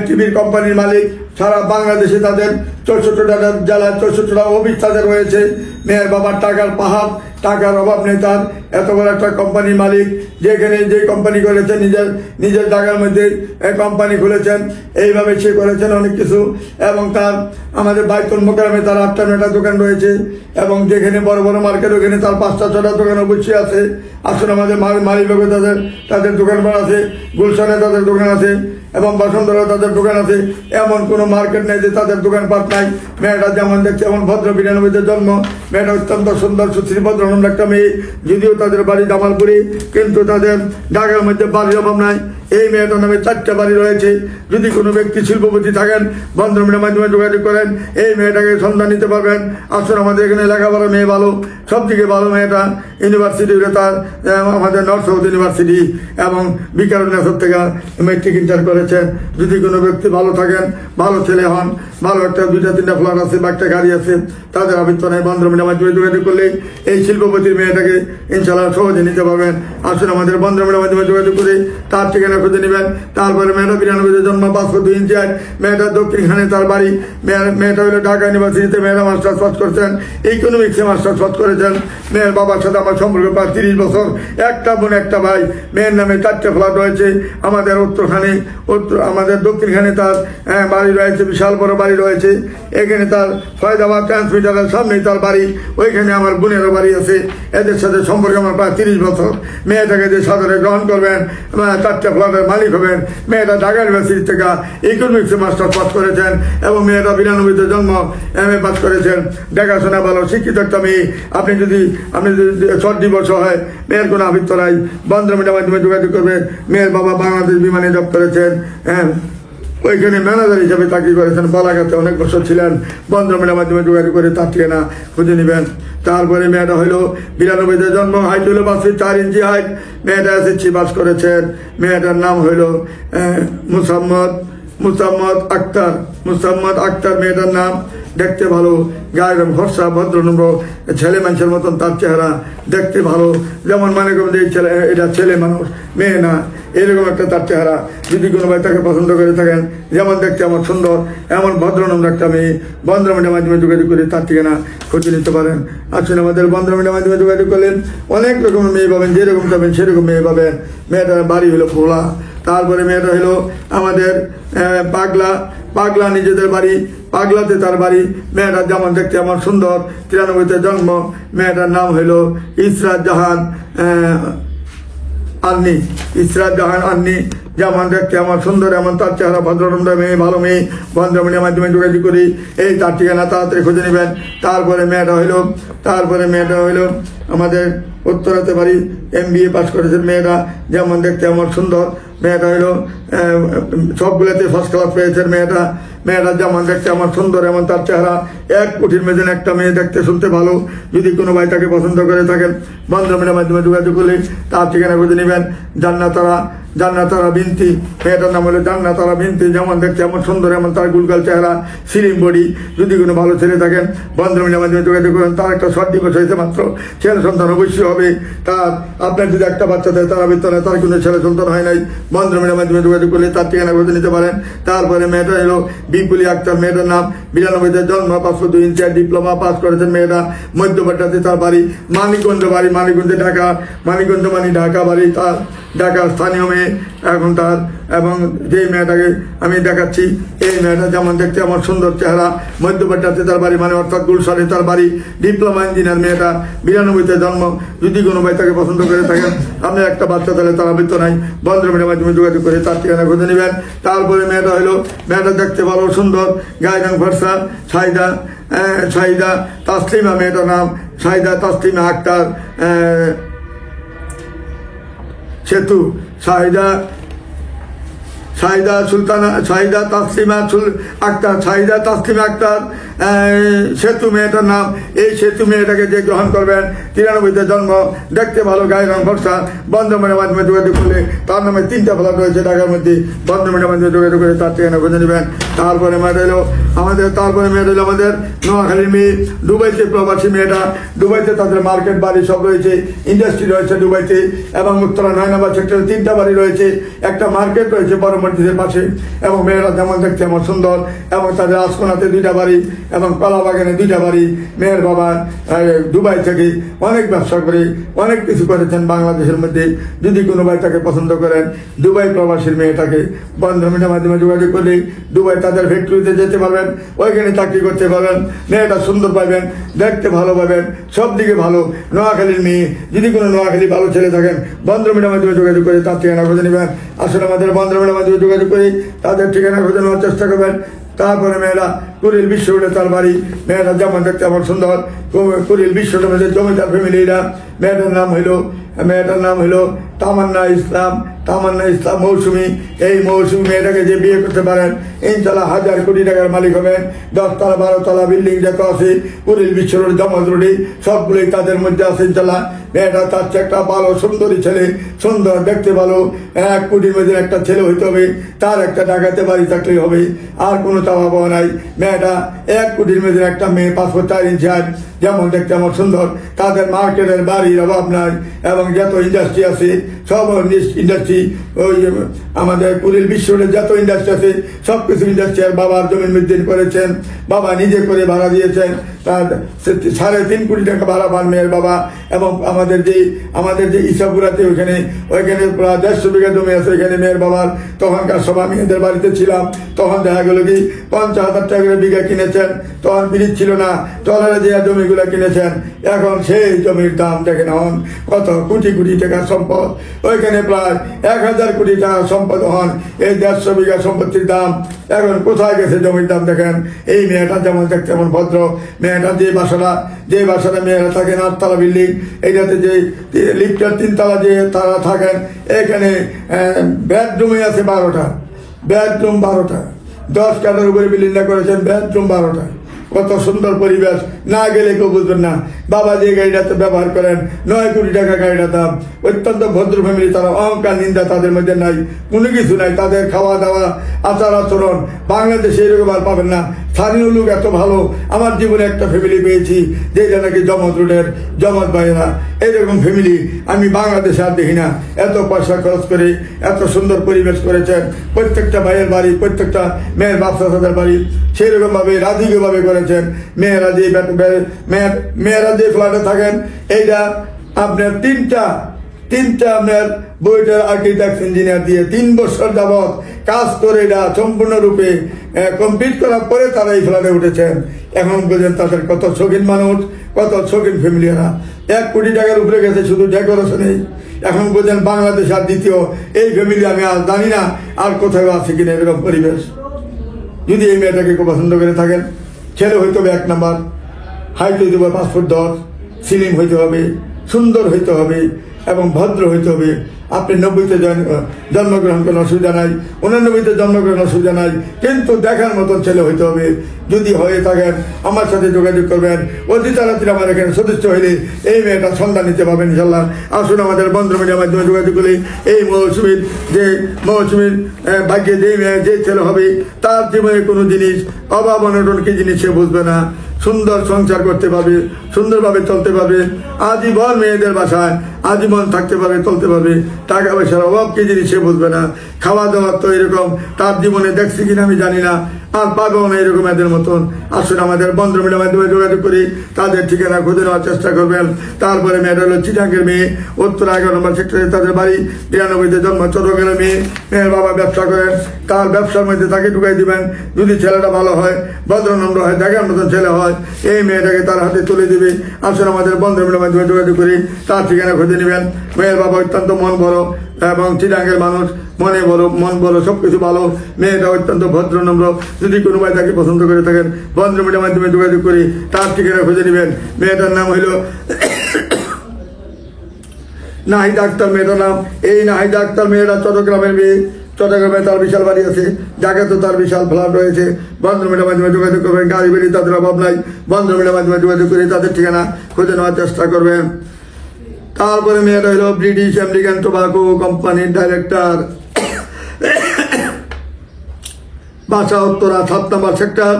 টিভির কোম্পানির মালিক, সারা বাংলাদেশে তাদের 64টা জেলায় 64টা অফিস তাদের রয়েছে। মেয়ের বাবার টাকার পাহাড়, টাকার অভাব নেই তার, এত বড় একটা কোম্পানির মালিক, যেখানে যে কোম্পানি করেছেন নিজের টাকার মধ্যে কোম্পানি খুলেছেন, এইভাবে সে করেছেন অনেক কিছু। এবং তার আমাদের বাইতুল মোকাররমে তার 8টা-9টা দোকান রয়েছে, এবং যেখানে বড় বড় মার্কেট ওখানে তার 5টা-6টা দোকান অবশ্যই আছে। আসলে আমাদের মালিবাগে তাদের দোকানপাট আছে, গুলশানে তাদের দোকান আছে, এবং বসুন্ধরা তাদের দোকান আছে। এমন কোনো মার্কেট নেই যে তাদের দোকানপাট নাই। মেয়েটা যেমন দেখছে এমন ভদ্র, 92-তে জন্ম, মেয়েটা অত্যন্ত সুন্দর সুশ্রী ভদ্রনম্র একটা মেয়ে। যদিও তাদের বাড়ি জামালপুরে, কিন্তু তাদের ঢাকার মধ্যে বাড়ির অভাব নাই। এই মেয়েটার নামে 4টা বাড়ি রয়েছে। যদি কোনো ব্যক্তি শিল্পপতি থাকেন বন্ধমের মাধ্যমে যোগাযোগ করেন, এই মেয়েটাকে সন্ধান নিতে পারবেন। আসলে আমাদের এখানে লেখাপড়া মেয়ে ভালো, সব থেকে ভালো মেয়েটা। ইউনিভার্সিটি তার আমাদের নর্থ সাউথ ইউনিভার্সিটি এবং বিকারুন্নেশ্বর থেকে মেট্রিক ইন্টার করেছেন। যদি কোনো ব্যক্তি ভালো থাকেন, ভালো ছেলে হন, ভালো একটা 2-3টা ফ্ল্যাট আছে বা একটা গাড়ি আছে, তাদের আবৃত্তনায় বন্ধমের মাধ্যমে যোগাযোগ করলে এই শিল্পপতির মেয়েটাকে ইনশাল্লাহ সহজে নিতে পারবেন। আসলে আমাদের বন্ধমের মাধ্যমে যোগাযোগ করে তার ঠিকানা খুঁজে নেবেন। তারপরে মেয়েটা 92-তে জন্ম, 5 ফুট 2 ইঞ্চি হাইট, মেয়েটা দক্ষিণখানে তার বাড়ি। মেয়েটা হলো ঢাকা ইউনিভার্সিটিতে মেয়েরা মাস্টার্স পাস করেছেন, ইকোনমিক্সে মাস্টার্স পাস করেছেন। মেয়ের বাবার সাথে আমার সম্পর্ক প্রায় 30 বছর, একটা বোন একটা ভাই। মেয়ের নামে 4টে ফ্ল্যাট রয়েছে আমাদের উত্তরখানে, আমাদের দক্ষিণখানে তার বাড়ি রয়েছে, বিশাল বড় বাড়ি রয়েছে। এখানে তার ফয়দাবাদ ট্রান্সমিটারের সামনেই তার বাড়ি, ওইখানে আমার বোনেরও বাড়ি আছে। এদের সাথে সম্পর্ক আমার প্রায় 30 বছর। মেয়েটাকে যে সাদরে গ্রহণ করবেন, 4টে ফ্ল্যাটের মালিক হবেন। মেয়েটা ঢাকা ইউনিভার্সিটি থেকে ইকোনমিক্সে মাস্টার্স পাস করেছেন, এবং মেয়েটা 92-তে জন্ম, MA পাস করেছেন। দেখাশোনা ভালো, শিক্ষিত একটা মেয়ে। আপনি যদি শর্ট ডিভোর্স হয়, মেয়ের কোনো আবৃত্ত নাই, বন্ধমের মাধ্যমে যোগাযোগ করবেন। মেয়ের বাবা বাংলাদেশ বিমানে জব করেছেন, ওইখানে ম্যানেজার হিসাবে চাকরি করেছেন, বালাঘাটে অনেক বছর ছিলেন। বন্ধমের মাধ্যমে যোগাযোগ করে তার ঠিকানা খুঁজে নেবেন। তারপরে মেয়েটা হইলো 92-তে জন্ম, হাইট হইলো 5 ফিট 4 ইঞ্চি হাইট। মেয়েটা SSC পাস করেছেন। মেয়েটার নাম হইল মুসাম্মদ আক্তার মেয়েটার নাম। দেখতে ভালো, গায়ের রং ফর্সা, ভদ্রনম্র, ছেলে মানুষের মতন তার চেহারা, দেখতে ভালো, যেমন মানে করবেন যে এটা ছেলে মানুষ, মেয়ে না, এরকম একটা তার চেহারা। যদি কোনো ভাই তাকে পছন্দ করে থাকেন, যেমন দেখতে আমার সুন্দর, এমন ভদ্রনম্র একটা মেয়ে, বন্ধমের মাধ্যমে যোগাযোগ করে তার ঠিকানা খুঁজে নিতে পারেন। আসলে আমাদের বন্ধমের মাধ্যমে যোগাযোগ করলেন অনেক রকমের মেয়ে পাবেন, যেরকম চাবেন সেরকম মেয়ে পাবেন। মেয়েটার বাড়ি হলো ভোলা। তারপরে মেয়েটা হলো আমাদের পাগলা নিজেদের বাড়ি, পাগলাতে তার বাড়ি। মেয়েটার যেমন দেখতে আমার সুন্দর, 93-তে জন্ম। মেয়েটার নাম হইল ইসরাত জাহান আন্নি। যেমন দেখতে আমার সুন্দর, এমন তার চেহারা, ভদ্রনম্র মেয়ে, ভালো মেয়ে। বন্ধমের মাধ্যমে যোগাযোগ করি, এই তার ঠিকানা তাড়াতাড়ি খুঁজে নেবেন। তারপরে মেয়েটা হইল আমাদের উত্তরাতে বাড়ি, MBA পাস করেছেন মেয়েরা। যেমন দেখতে আমার সুন্দর, মেয়েটা হইলো সবগুলোতে ফার্স্ট ক্লাস পেয়েছেন। মেয়েটা যেমন দেখতে আমার সুন্দর, এমন তার চেহারা। 1 কোটির মেয়েদের একটা মেয়ে, দেখতে শুনতে ভালো। যদি কোনো ভাই তাকে পছন্দ করে থাকেন, বন্ধমের মাধ্যমে যোগাযোগ করলে তার ঠিকানা খুঁজে নেবেন। জান্নাতারা বিনতি, মেয়েটার নাম হলো জান্নাতারা বিনতি। যেমন দেখতে এমন সুন্দর, এমন তার গুলগাল চেহারা, স্লিম বডি। যদি কোনো ভালো ছেলে থাকেন, বন্ধমের মাধ্যমে যোগাযোগ করেন। তার একটা শর্ট ডিভোর্স হয়েছে মাত্র, ছেলে সন্তান অবশ্যই হবে তার। আপনার যদি একটা বাচ্চা থাকে, তার আবৃত্ত তার কোনো ছেলে সন্তান হয় নাই, বন্ধমের মাধ্যমে যোগাযোগ করলে তার ঠিকানা খুঁজে নিতে পারেন। তারপরে মেয়েটা হলো বিপুলি আক্তার, মেয়েটার নাম, 92-তে জন্ম, 5 ফুট 2 ইঞ্চি, ডিপ্লোমা পাস করেছেন। মেয়েটা মধ্যপাট্টাতে তার বাড়ি, মানিকগঞ্জ বাড়ি, মানিকগঞ্জে ঢাকা, মানিকগঞ্জ ঢাকা বাড়ি তার। ঢাকার স্থানীয় মেয়ে এখন তার, এবং যেই মেয়েটাকে আমি দেখাচ্ছি এই মেয়েটা যেমন দেখতে আমার সুন্দর চেহারা, মধ্যপ্রদেশে তার বাড়ি, মানে অর্থাৎ গুলশানে তার বাড়ি, ডিপ্লোমা ইঞ্জিনিয়ার মেয়েটা, 92-তে জন্ম। যদি কোনো ভাই তাকে পছন্দ করে থাকেন, আপনার একটা বাচ্চা তাহলে তার আবৃত্ত নাই, বন্ধুমের মাধ্যমে যোগাযোগ করে তার ঠিকানা খুঁজে নেবেন। তারপরে মেয়েটা হলো, মেয়েটা দেখতে ভালো সুন্দর, গায়ে রং ফর্সা, শাহিদা তাসলিমা মেয়েটার নাম, শাহিদা তাসলিমা আক্তার সেতু, শাহিদা তাসলিমা আক্তার সেতু মেয়েটার নাম। এই সেতু মেয়েটাকে যে গ্রহণ করবেন, 93-তে জন্ম, দেখতে ভালো, গায়ে রং ফর্সা, বন্ধুমের মাধ্যমে যোগাযোগ করলে তার নামে 3টা ফ্ল্যাট রয়েছে ঢাকার মধ্যে, বন্ধুমের মাধ্যমে যোগাযোগ করে তার ঠিকানা খুঁজে নেবেন। তারপরে মেয়েটা এলো আমাদের নোয়াখালীর মেয়ে, দুবাইতে প্রবাসী মেয়েটা, দুবাইতে তাদের মার্কেট বাড়ি সব রয়েছে, ইন্ডাস্ট্রি রয়েছে দুবাইতে, এবং উত্তরা 9 নম্বর সেক্টরে 3টা বাড়ি রয়েছে, একটা মার্কেট রয়েছে বড় মসজিদের পাশে। এবং মেয়েরা যেমন দেখতে আমার সুন্দর, এবং তাদের আসকোনাতে 2টা বাড়ি এবং কলাবাগানে 2টা বাড়ি। মেয়ের বাবা দুবাই থেকে অনেক ব্যবসা করে অনেক কিছু করেছেন বাংলাদেশের মধ্যে। যদি কোনো ভাই তাকে পছন্দ করেন, দুবাই প্রবাসীর মেয়েটাকে বন্ধুমের মাধ্যমে যোগাযোগ করে দুবাই তাদের ফ্যাক্টরিতে যেতে পারবেন, ওইখানে চাকরি করতে পারবেন। মেয়েটা সুন্দর পাবেন, দেখতে ভালো পাবেন, সব দিকে ভালো। নোয়াখালীর মেয়ে, যদি কোনো নোয়াখালী ভালো ছেলে থাকেন, বন্ধুমের মাধ্যমে যোগাযোগ করে তার ঠিকানা খুঁজে নেবেন। আসলে আমাদের বন্ধুমের মাধ্যমে যোগাযোগ করে তাদের ঠিকানা খুঁজে নেওয়ার চেষ্টা করবেন। তারপরে মেয়েরা কুড়িল বিশ্ব রোডে তার বাড়ি, মেয়েরা যেমন দেখতে আমার সুন্দর, কুড়িল বিশ্ব রোডে জমিদার ফ্যামিলিরা। মেয়েটার নাম হলো তামান্না ইসলাম মৌসুমী। এই মৌসুমী মেয়েটাকে যে বিয়ে করতে পারেন, ইনশাল্লাহ 1000 কোটি টাকার মালিক হবেন। 10 তলা 12 তলা বিল্ডিং যত আছে কুড়িল বিশ্ব রোড, জমজ রোডে, সবগুলোই তাদের মধ্যে আছে ইনশাল্লাহ। মেয়েটা তার চেয়ে একটা ভালো সুন্দরী ছেলে, সুন্দর দেখতে ভালো, 1 কোটির মধ্যে একটা ছেলে হইতে হবে, তার একটা ঢাকাতে বাড়ি থাকলেই হবে, আর কোনো চাওয়া পাওয়া নাই। মেয়েটা 1 কোটির মধ্যে একটা মেয়ে, 5 ফুট 4 ইঞ্চি হাইট, যেমন দেখতে আমার সুন্দর। তাদের মার্কেটের বাড়ির অভাব নাই, এবং যত ইন্ডাস্ট্রি আছে সব ইন্ডাস্ট্রি, ওই আমাদের কুড়িল বিশ্ব রোডে যত ইন্ডাস্ট্রি আছে সবকিছু ইন্ডাস্ট্রি আর বাবার জমির মধ্যে করেছেন। বাবা নিজে করে ভাড়া দিয়েছেন, তার 3.5 কোটি টাকা ভাড়া পান মেয়ের বাবা। এবং আমাদের যে ইসাপুরাতে ওইখানে প্রায় 150 বিঘা জমি আছে ওইখানে মেয়ের বাবার। তখনকার সব আমি এদের বাড়িতে ছিলাম, তখন দেখা গেল কি 50,000 টাকা করে বিঘা কিনেছেন, তখন ব্রিজ ছিল না, টলারে যে জমিগুলো কিনেছেন, এখন সেই জমির দাম দেখেন হন কত কোটি কোটি টাকার সম্পদ। ওইখানে প্রায় 1000 কোটি টাকার সম্পদ হন, এই 150 বিঘা সম্পত্তির দাম এখন কোথায় গেছে জমির দাম দেখেন। এই মেয়েটা যেমন দেখতে এমন ভদ্র, মেয়েটা যে বাসাটা মেয়েরা থাকেন 8 তলা বিল্ডিং, এইটাতে যে লিফটের 3 তলা যে তারা থাকেন, এখানে বেডরুমে আছে 12টা, বেডরুম 12টা, 10 কাঠার উপরে বিল্ডিংটা করেছেন, বেডরুম 12টা। কত সুন্দর পরিবেশ, না গেলে কেউ বুঝবেন না। বাবা যে গাড়িটাতে ব্যবহার করেন 9 কোটি টাকা গাড়িটার দাম। অত্যন্ত ভদ্র ফ্যামিলি, তারা অহংকার নিন্দা তাদের মধ্যে নাই, কোনো কিছু নাই। তাদের খাওয়া দাওয়া আচার আচরণ বাংলাদেশে এরকম আর পাবেন না। স্থানীয় লোক এত ভালো, আমার জীবনে একটা ফ্যামিলি পেয়েছি যেটা নাকি জমজ রোডের জমজ ভাইয়েরা। এইরকম ফ্যামিলি আমি বাংলাদেশে আর দেখি না। এত পয়সা খরচ করে এত সুন্দর পরিবেশ করেছেন, প্রত্যেকটা ভাইয়ের বাড়ি, প্রত্যেকটা মেয়ের বাচ্চা তাদের বাড়ি সেরকম ভাবে রাজকীয় ভাবে করেছেন। মেয়েরা যে ফ্ল্যাটে থাকেন, এইটা আপনার তিনটা আপনার বইটার আর্কিটেক্ট ইঞ্জিনিয়ার দিয়ে 3 বছর যাবৎ কাজ করে এটা সম্পূর্ণরূপে কমপ্লিট করার পরে তারা এই ফ্ল্যাটে উঠেছেন। এখন পর্যন্ত তাদের কত শৌখিন মানুষ, কত শৌখিন ফ্যামিলিরা। 1 কোটি টাকার উপরে গেছে শুধু ডেকোরেশনে। এখন পর্যন্ত বাংলাদেশ আর দ্বিতীয় এই ফ্যামিলি আমি আর জানি না আর কোথাও আছে কিনা এরকম পরিবেশ। যদি এই মেয়েটাকে খুব পছন্দ করে থাকেন, ছেলে হইতে হবে 1 নাম্বার, হাইট হইতে হবে 5 ফুট 10, স্লিম হইতে হবে, সুন্দর হইতে হবে এবং ভদ্র হইতে হবে। আপনি 90-তে জন্মগ্রহণ করার অসুবিধা নাই, 89-তে জন্মগ্রহণ অসুবিধা নাই, কিন্তু দেখার মতন ছেলে হইতে হবে। যদি হয়ে থাকেন আমার সাথে যোগাযোগ করবেন। অতি তাড়াতাড়ি আমার এখানে সদস্য হইলে এই মেয়েটার সন্ধান নিতে পারবেন ইনশাল্লাহ। আসুন আমাদের বন্ধু মিডিয়ার মাধ্যমে যোগাযোগ করে এই মৌসুমীর ভাগ্যে যে ছেলে হবে তার জীবনে কোনো জিনিস অভাব অনটন কি জিনিস সে বুঝবে না। সুন্দর সংসার করতে পারবে, সুন্দরভাবে চলতে পারবে। আজীবন মেয়েদের বাসায় আজীবন থাকতে পারবে, চলতে পারবে। টাকা পয়সার অভাব কি জিনিস সে বুঝবে না। খাওয়া দাওয়ার তো এরকম তার জীবনে দেখছি কিনা আমি জানি না, আর পাবেও না এরকম এদের মতন। আসলে আমাদের বন্ধ মিডিয়ার মাধ্যমে যোগাযোগ করি, তাদের ঠিকানা খুঁজে নেওয়ার চেষ্টা করবেন। তারপরে মেয়েটা হলো চিটাঙ্গের মেয়ে, উত্তর 11 নম্বর সেক্টরে তাদের বাড়ি, 92-তে জন্ম, চট্টগ্রামের মেয়ে। মেয়ের বাবা ব্যবসা করেন, তার ব্যবসার মধ্যে তাকে ঢুকাই দিবেন। যদি ছেলেটা ভালো হয়, ভদ্রনম্র হয়, দেখার মতন ছেলে হয়, এই মেয়েটাকে তার হাতে তুলে দিবে। আসলে আমাদের বন্ধ মিডিয়ার মাধ্যমে যোগাযোগ করি, তার ঠিকানা খুঁজে নেবেন। মেয়ের বাবা অত্যন্ত মন বড় এবং চিটাঙ্গের মানুষ, মনে বড়, মন বড়, সবকিছু ভালো। মেয়েটা অত্যন্ত ভদ্রনম্র। যদি কোনো ভাই তাকে পছন্দ করে থাকেন, বন্ধ মিডিয়ার মাধ্যমে যোগাযোগ করি, তার ঠিকানা খুঁজে নেবেন। মেয়েটার নাম হইল নাহিদা আক্তার। মেয়েটার নাম এই নাহিদা আক্তার। মেয়েটা চট্টগ্রামের মেয়ে, চট্টগ্রামে তার বিশাল বাড়ি আছে, ঢাকাতে তার বিশাল ফ্ল্যাট রয়েছে। বন্ধ মিডিয়ার মাধ্যমে যোগাযোগ করবেন। গাড়ি বাড়ি তাদের অভাব নাই। বন্ধ মিডিয়ার মাধ্যমে যোগাযোগ করে তাদের ঠিকানা খুঁজে নেওয়ার চেষ্টা করবেন। তারপরে মেয়েটা হলো ব্রিটিশ আমেরিকান টোবাকো কোম্পানির ডাইরেক্টর, বাসা উত্তরা 7 নম্বর সেক্টর,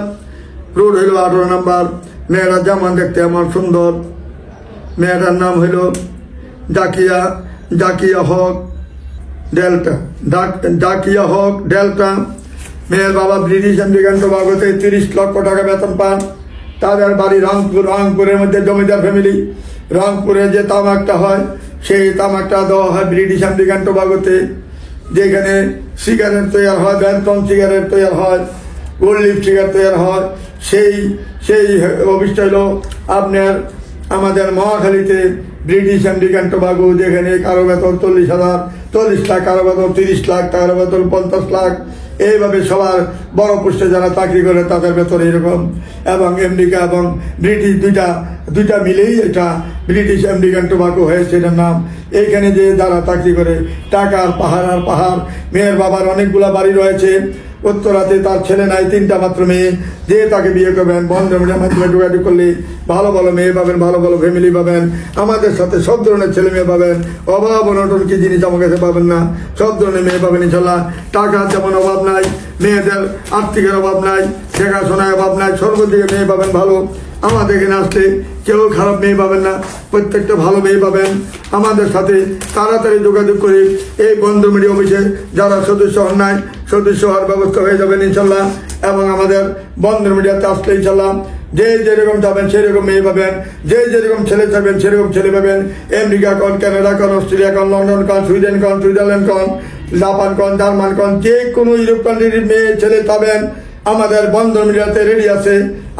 রোড হইল 18 নম্বর। মেয়েরা যেমন দেখতে এমন সুন্দর। মেয়েটার নাম হইল জাকিয়া হক ডেল্টা, জাকিয়া হক ডেল্টা। মেয়ের বাবা ব্রিটিশ আমেরিকান টোবাকোতে 30 লক্ষ টাকা বেতন পান। তাদের বাড়ি রংপুর, রংপুরের মধ্যে জমিদার ফ্যামিলি। রংপুরে যে তামাকটা হয়, সেই তামাকটা দেওয়া হয় ব্রিটিশ আমেরিকান টোবাকোতে, যেখানে সিগারেট তৈরি হয়, ব্যান্টন সিগারেট তৈরি হয়, গোল্ড লিফ সিগারেট তৈরি হয়। সেই অফিসটা হলো আপনার আমাদের মহাখালীতে ব্রিটিশ আমেরিকান টোবাকো, যেখানে কারো বেতন 40 লাখ, কারো বেতন 30 লাখ, কারো বেতন 50 লাখ। এইভাবে সবার বড় পোস্টে যারা চাকরি করে তাদের বেতন এরকম। এবং আমেরিকা এবং ব্রিটিশ দুইটা মিলেই এটা ব্রিটিশ আমেরিকান টোবাকো হয়েছে এটার নাম। এইখানে যে যারা চাকরি করে, টাকার পাহাড় আর পাহাড়। মেয়ের বাবার অনেকগুলা বাড়ি রয়েছে। উত্তরাতে তার ছেলে নাই, 3টা মাত্র মেয়ে। যে তাকে বিয়ে করবেন, বন্ধ মিডিয়ার মাধ্যমে যোগাযোগ করলে ভালো ভালো মেয়ে পাবেন, ভালো ভালো ফ্যামিলি পাবেন। আমাদের সাথে সব ধরনের ছেলে মেয়ে পাবেন। অভাব অনটন কি জিনিস আমার কাছে পাবেন না, সব ধরনের মেয়ে পাবেন ইনশাল্লাহ। টাকার যেমন অভাব নাই, মেয়েদের আর্থিকের অভাব নাই, দেখাশোনায় অভাব নাই, সর্বদিকে মেয়ে পাবেন ভালো। আমাদের এখানে আসলে কেউ খারাপ মেয়ে পাবেন না, প্রত্যেকটা ভালো মেয়ে পাবেন। আমাদের সাথে তাড়াতাড়ি যোগাযোগ করে এই বন্ধ মিডিয়া অফিসে যারা সদস্য হন নাই, সদস্য হওয়ার ব্যবস্থা হয়ে যাবেন ইনশাল্লাহ। এবং আমাদের বন্ধ মিডিয়াতে আসলে ইনশাল্লাহ যে যেরকম যাবেন সেরকম মেয়ে পাবেন, যে যেরকম ছেলে চাবেন সেরকম ছেলে পাবেন। আমেরিকা কন, কানাডা কন, অস্ট্রেলিয়া কন, লন্ডন কন, সুইডেন কন, সুইজারল্যান্ড কন, জাপান কন, জার্মান কন, যে কোনো ইউরোপ কান্ট্রির মেয়ে ছেলে পাবেন। আমাদের বন্ধ মিডিয়াতে রেডি আছে,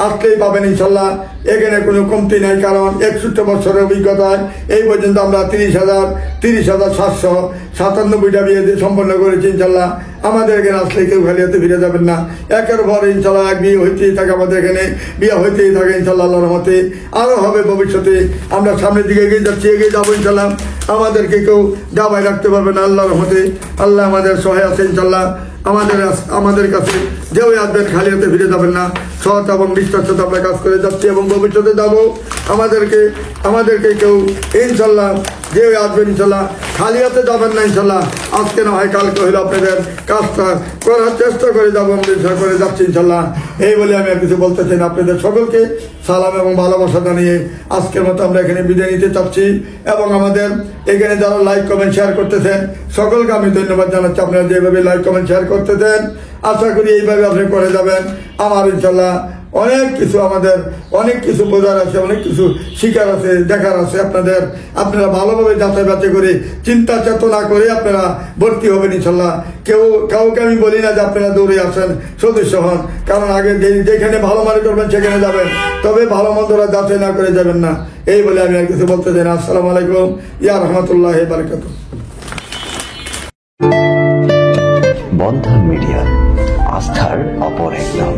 আসলেই পাবেন ইনশাল্লাহ। এখানে কোনো কমতি নাই, কারণ 61 বছরের অভিজ্ঞতায় এই পর্যন্ত আমরা 30,797টা বিয়ে সম্পন্ন করেছি ইনশাল্লাহ। আমাদের এখানে আসলে কেউ খালি হাতে ফিরে যাবেন না। একের পর ইনশাল্লাহ এক বিয়ে হইতেই থাকে, আমাদের এখানে বিয়ে হইতেই থাকে ইনশাল্লাহ। আল্লাহর রহমতে আরো হবে ভবিষ্যতে। আমরা সামনের দিকে এগিয়ে যাচ্ছি, এগিয়ে যাবো ইনশাল্লাহ। আমাদেরকে কেউ দাবায় রাখতে পারবে না আল্লাহর রহমতে। আল্লাহ আমাদের সহায় আছে ইনশাল্লাহ। আমাদের কাছে যেও আসবেন খালি হাতে ফিরে যাবেন না। সৎ এবং বিশ্বাস সাথে আমরা কাজ করে যাচ্ছি এবং ভবিষ্যতে যাব। আমাদেরকে কেউ ইনশাল্লাহ যে আসবেন ইনশাল্লাহ খালি হাতে যাবেন না ইনশাল্লাহ। আজকে না হয় কালকে হইলে আপনাদের কাজটা করার চেষ্টা করে যাবো, করে যাচ্ছি ইনশাল্লাহ। এই বলে আমি আর কিছু বলতে চাই না। আপনাদের সকলকে সালাম এবং ভালোবাসা জানিয়ে আজকের মতো আমরা এখানে বিদায় নিতে চাচ্ছি। এবং আমাদের এখানে যারা লাইক কমেন্ট শেয়ার করতেছেন সকলকে আমি ধন্যবাদ জানাচ্ছি। আপনারা যেভাবে লাইক কমেন্ট শেয়ার করতেছেন, আশা করি এইভাবে আপনি করে যাবেন। আমার ইনশাল্লাহ অনেক কিছু বোঝার আছে, অনেক কিছু শিকার আছে, দেখার আছে। আপনারা ভালোভাবে যাচাই বাছাই করে চিন্তা চেতনা করে আপনারা ভর্তি হবেন ইনশাল্লাহ। কাউকে আমি বলি না যে আপনারা দৌড়ে আসেন, সদস্য হন, কারণ আগে যেখানে ভালো মনে করবেন সেখানে যাবেন, তবে ভালো মন্দরা যাচাই না করে যাবেন না। এই বলে আমি আর কিছু বলতে চাই না। আসসালামু আলাইকুম, ইয়া রহমতুল্লাহি ওয়া বারাকাতুহু। বন্ধন মিডিয়া, আস্থার অপর এক নাম।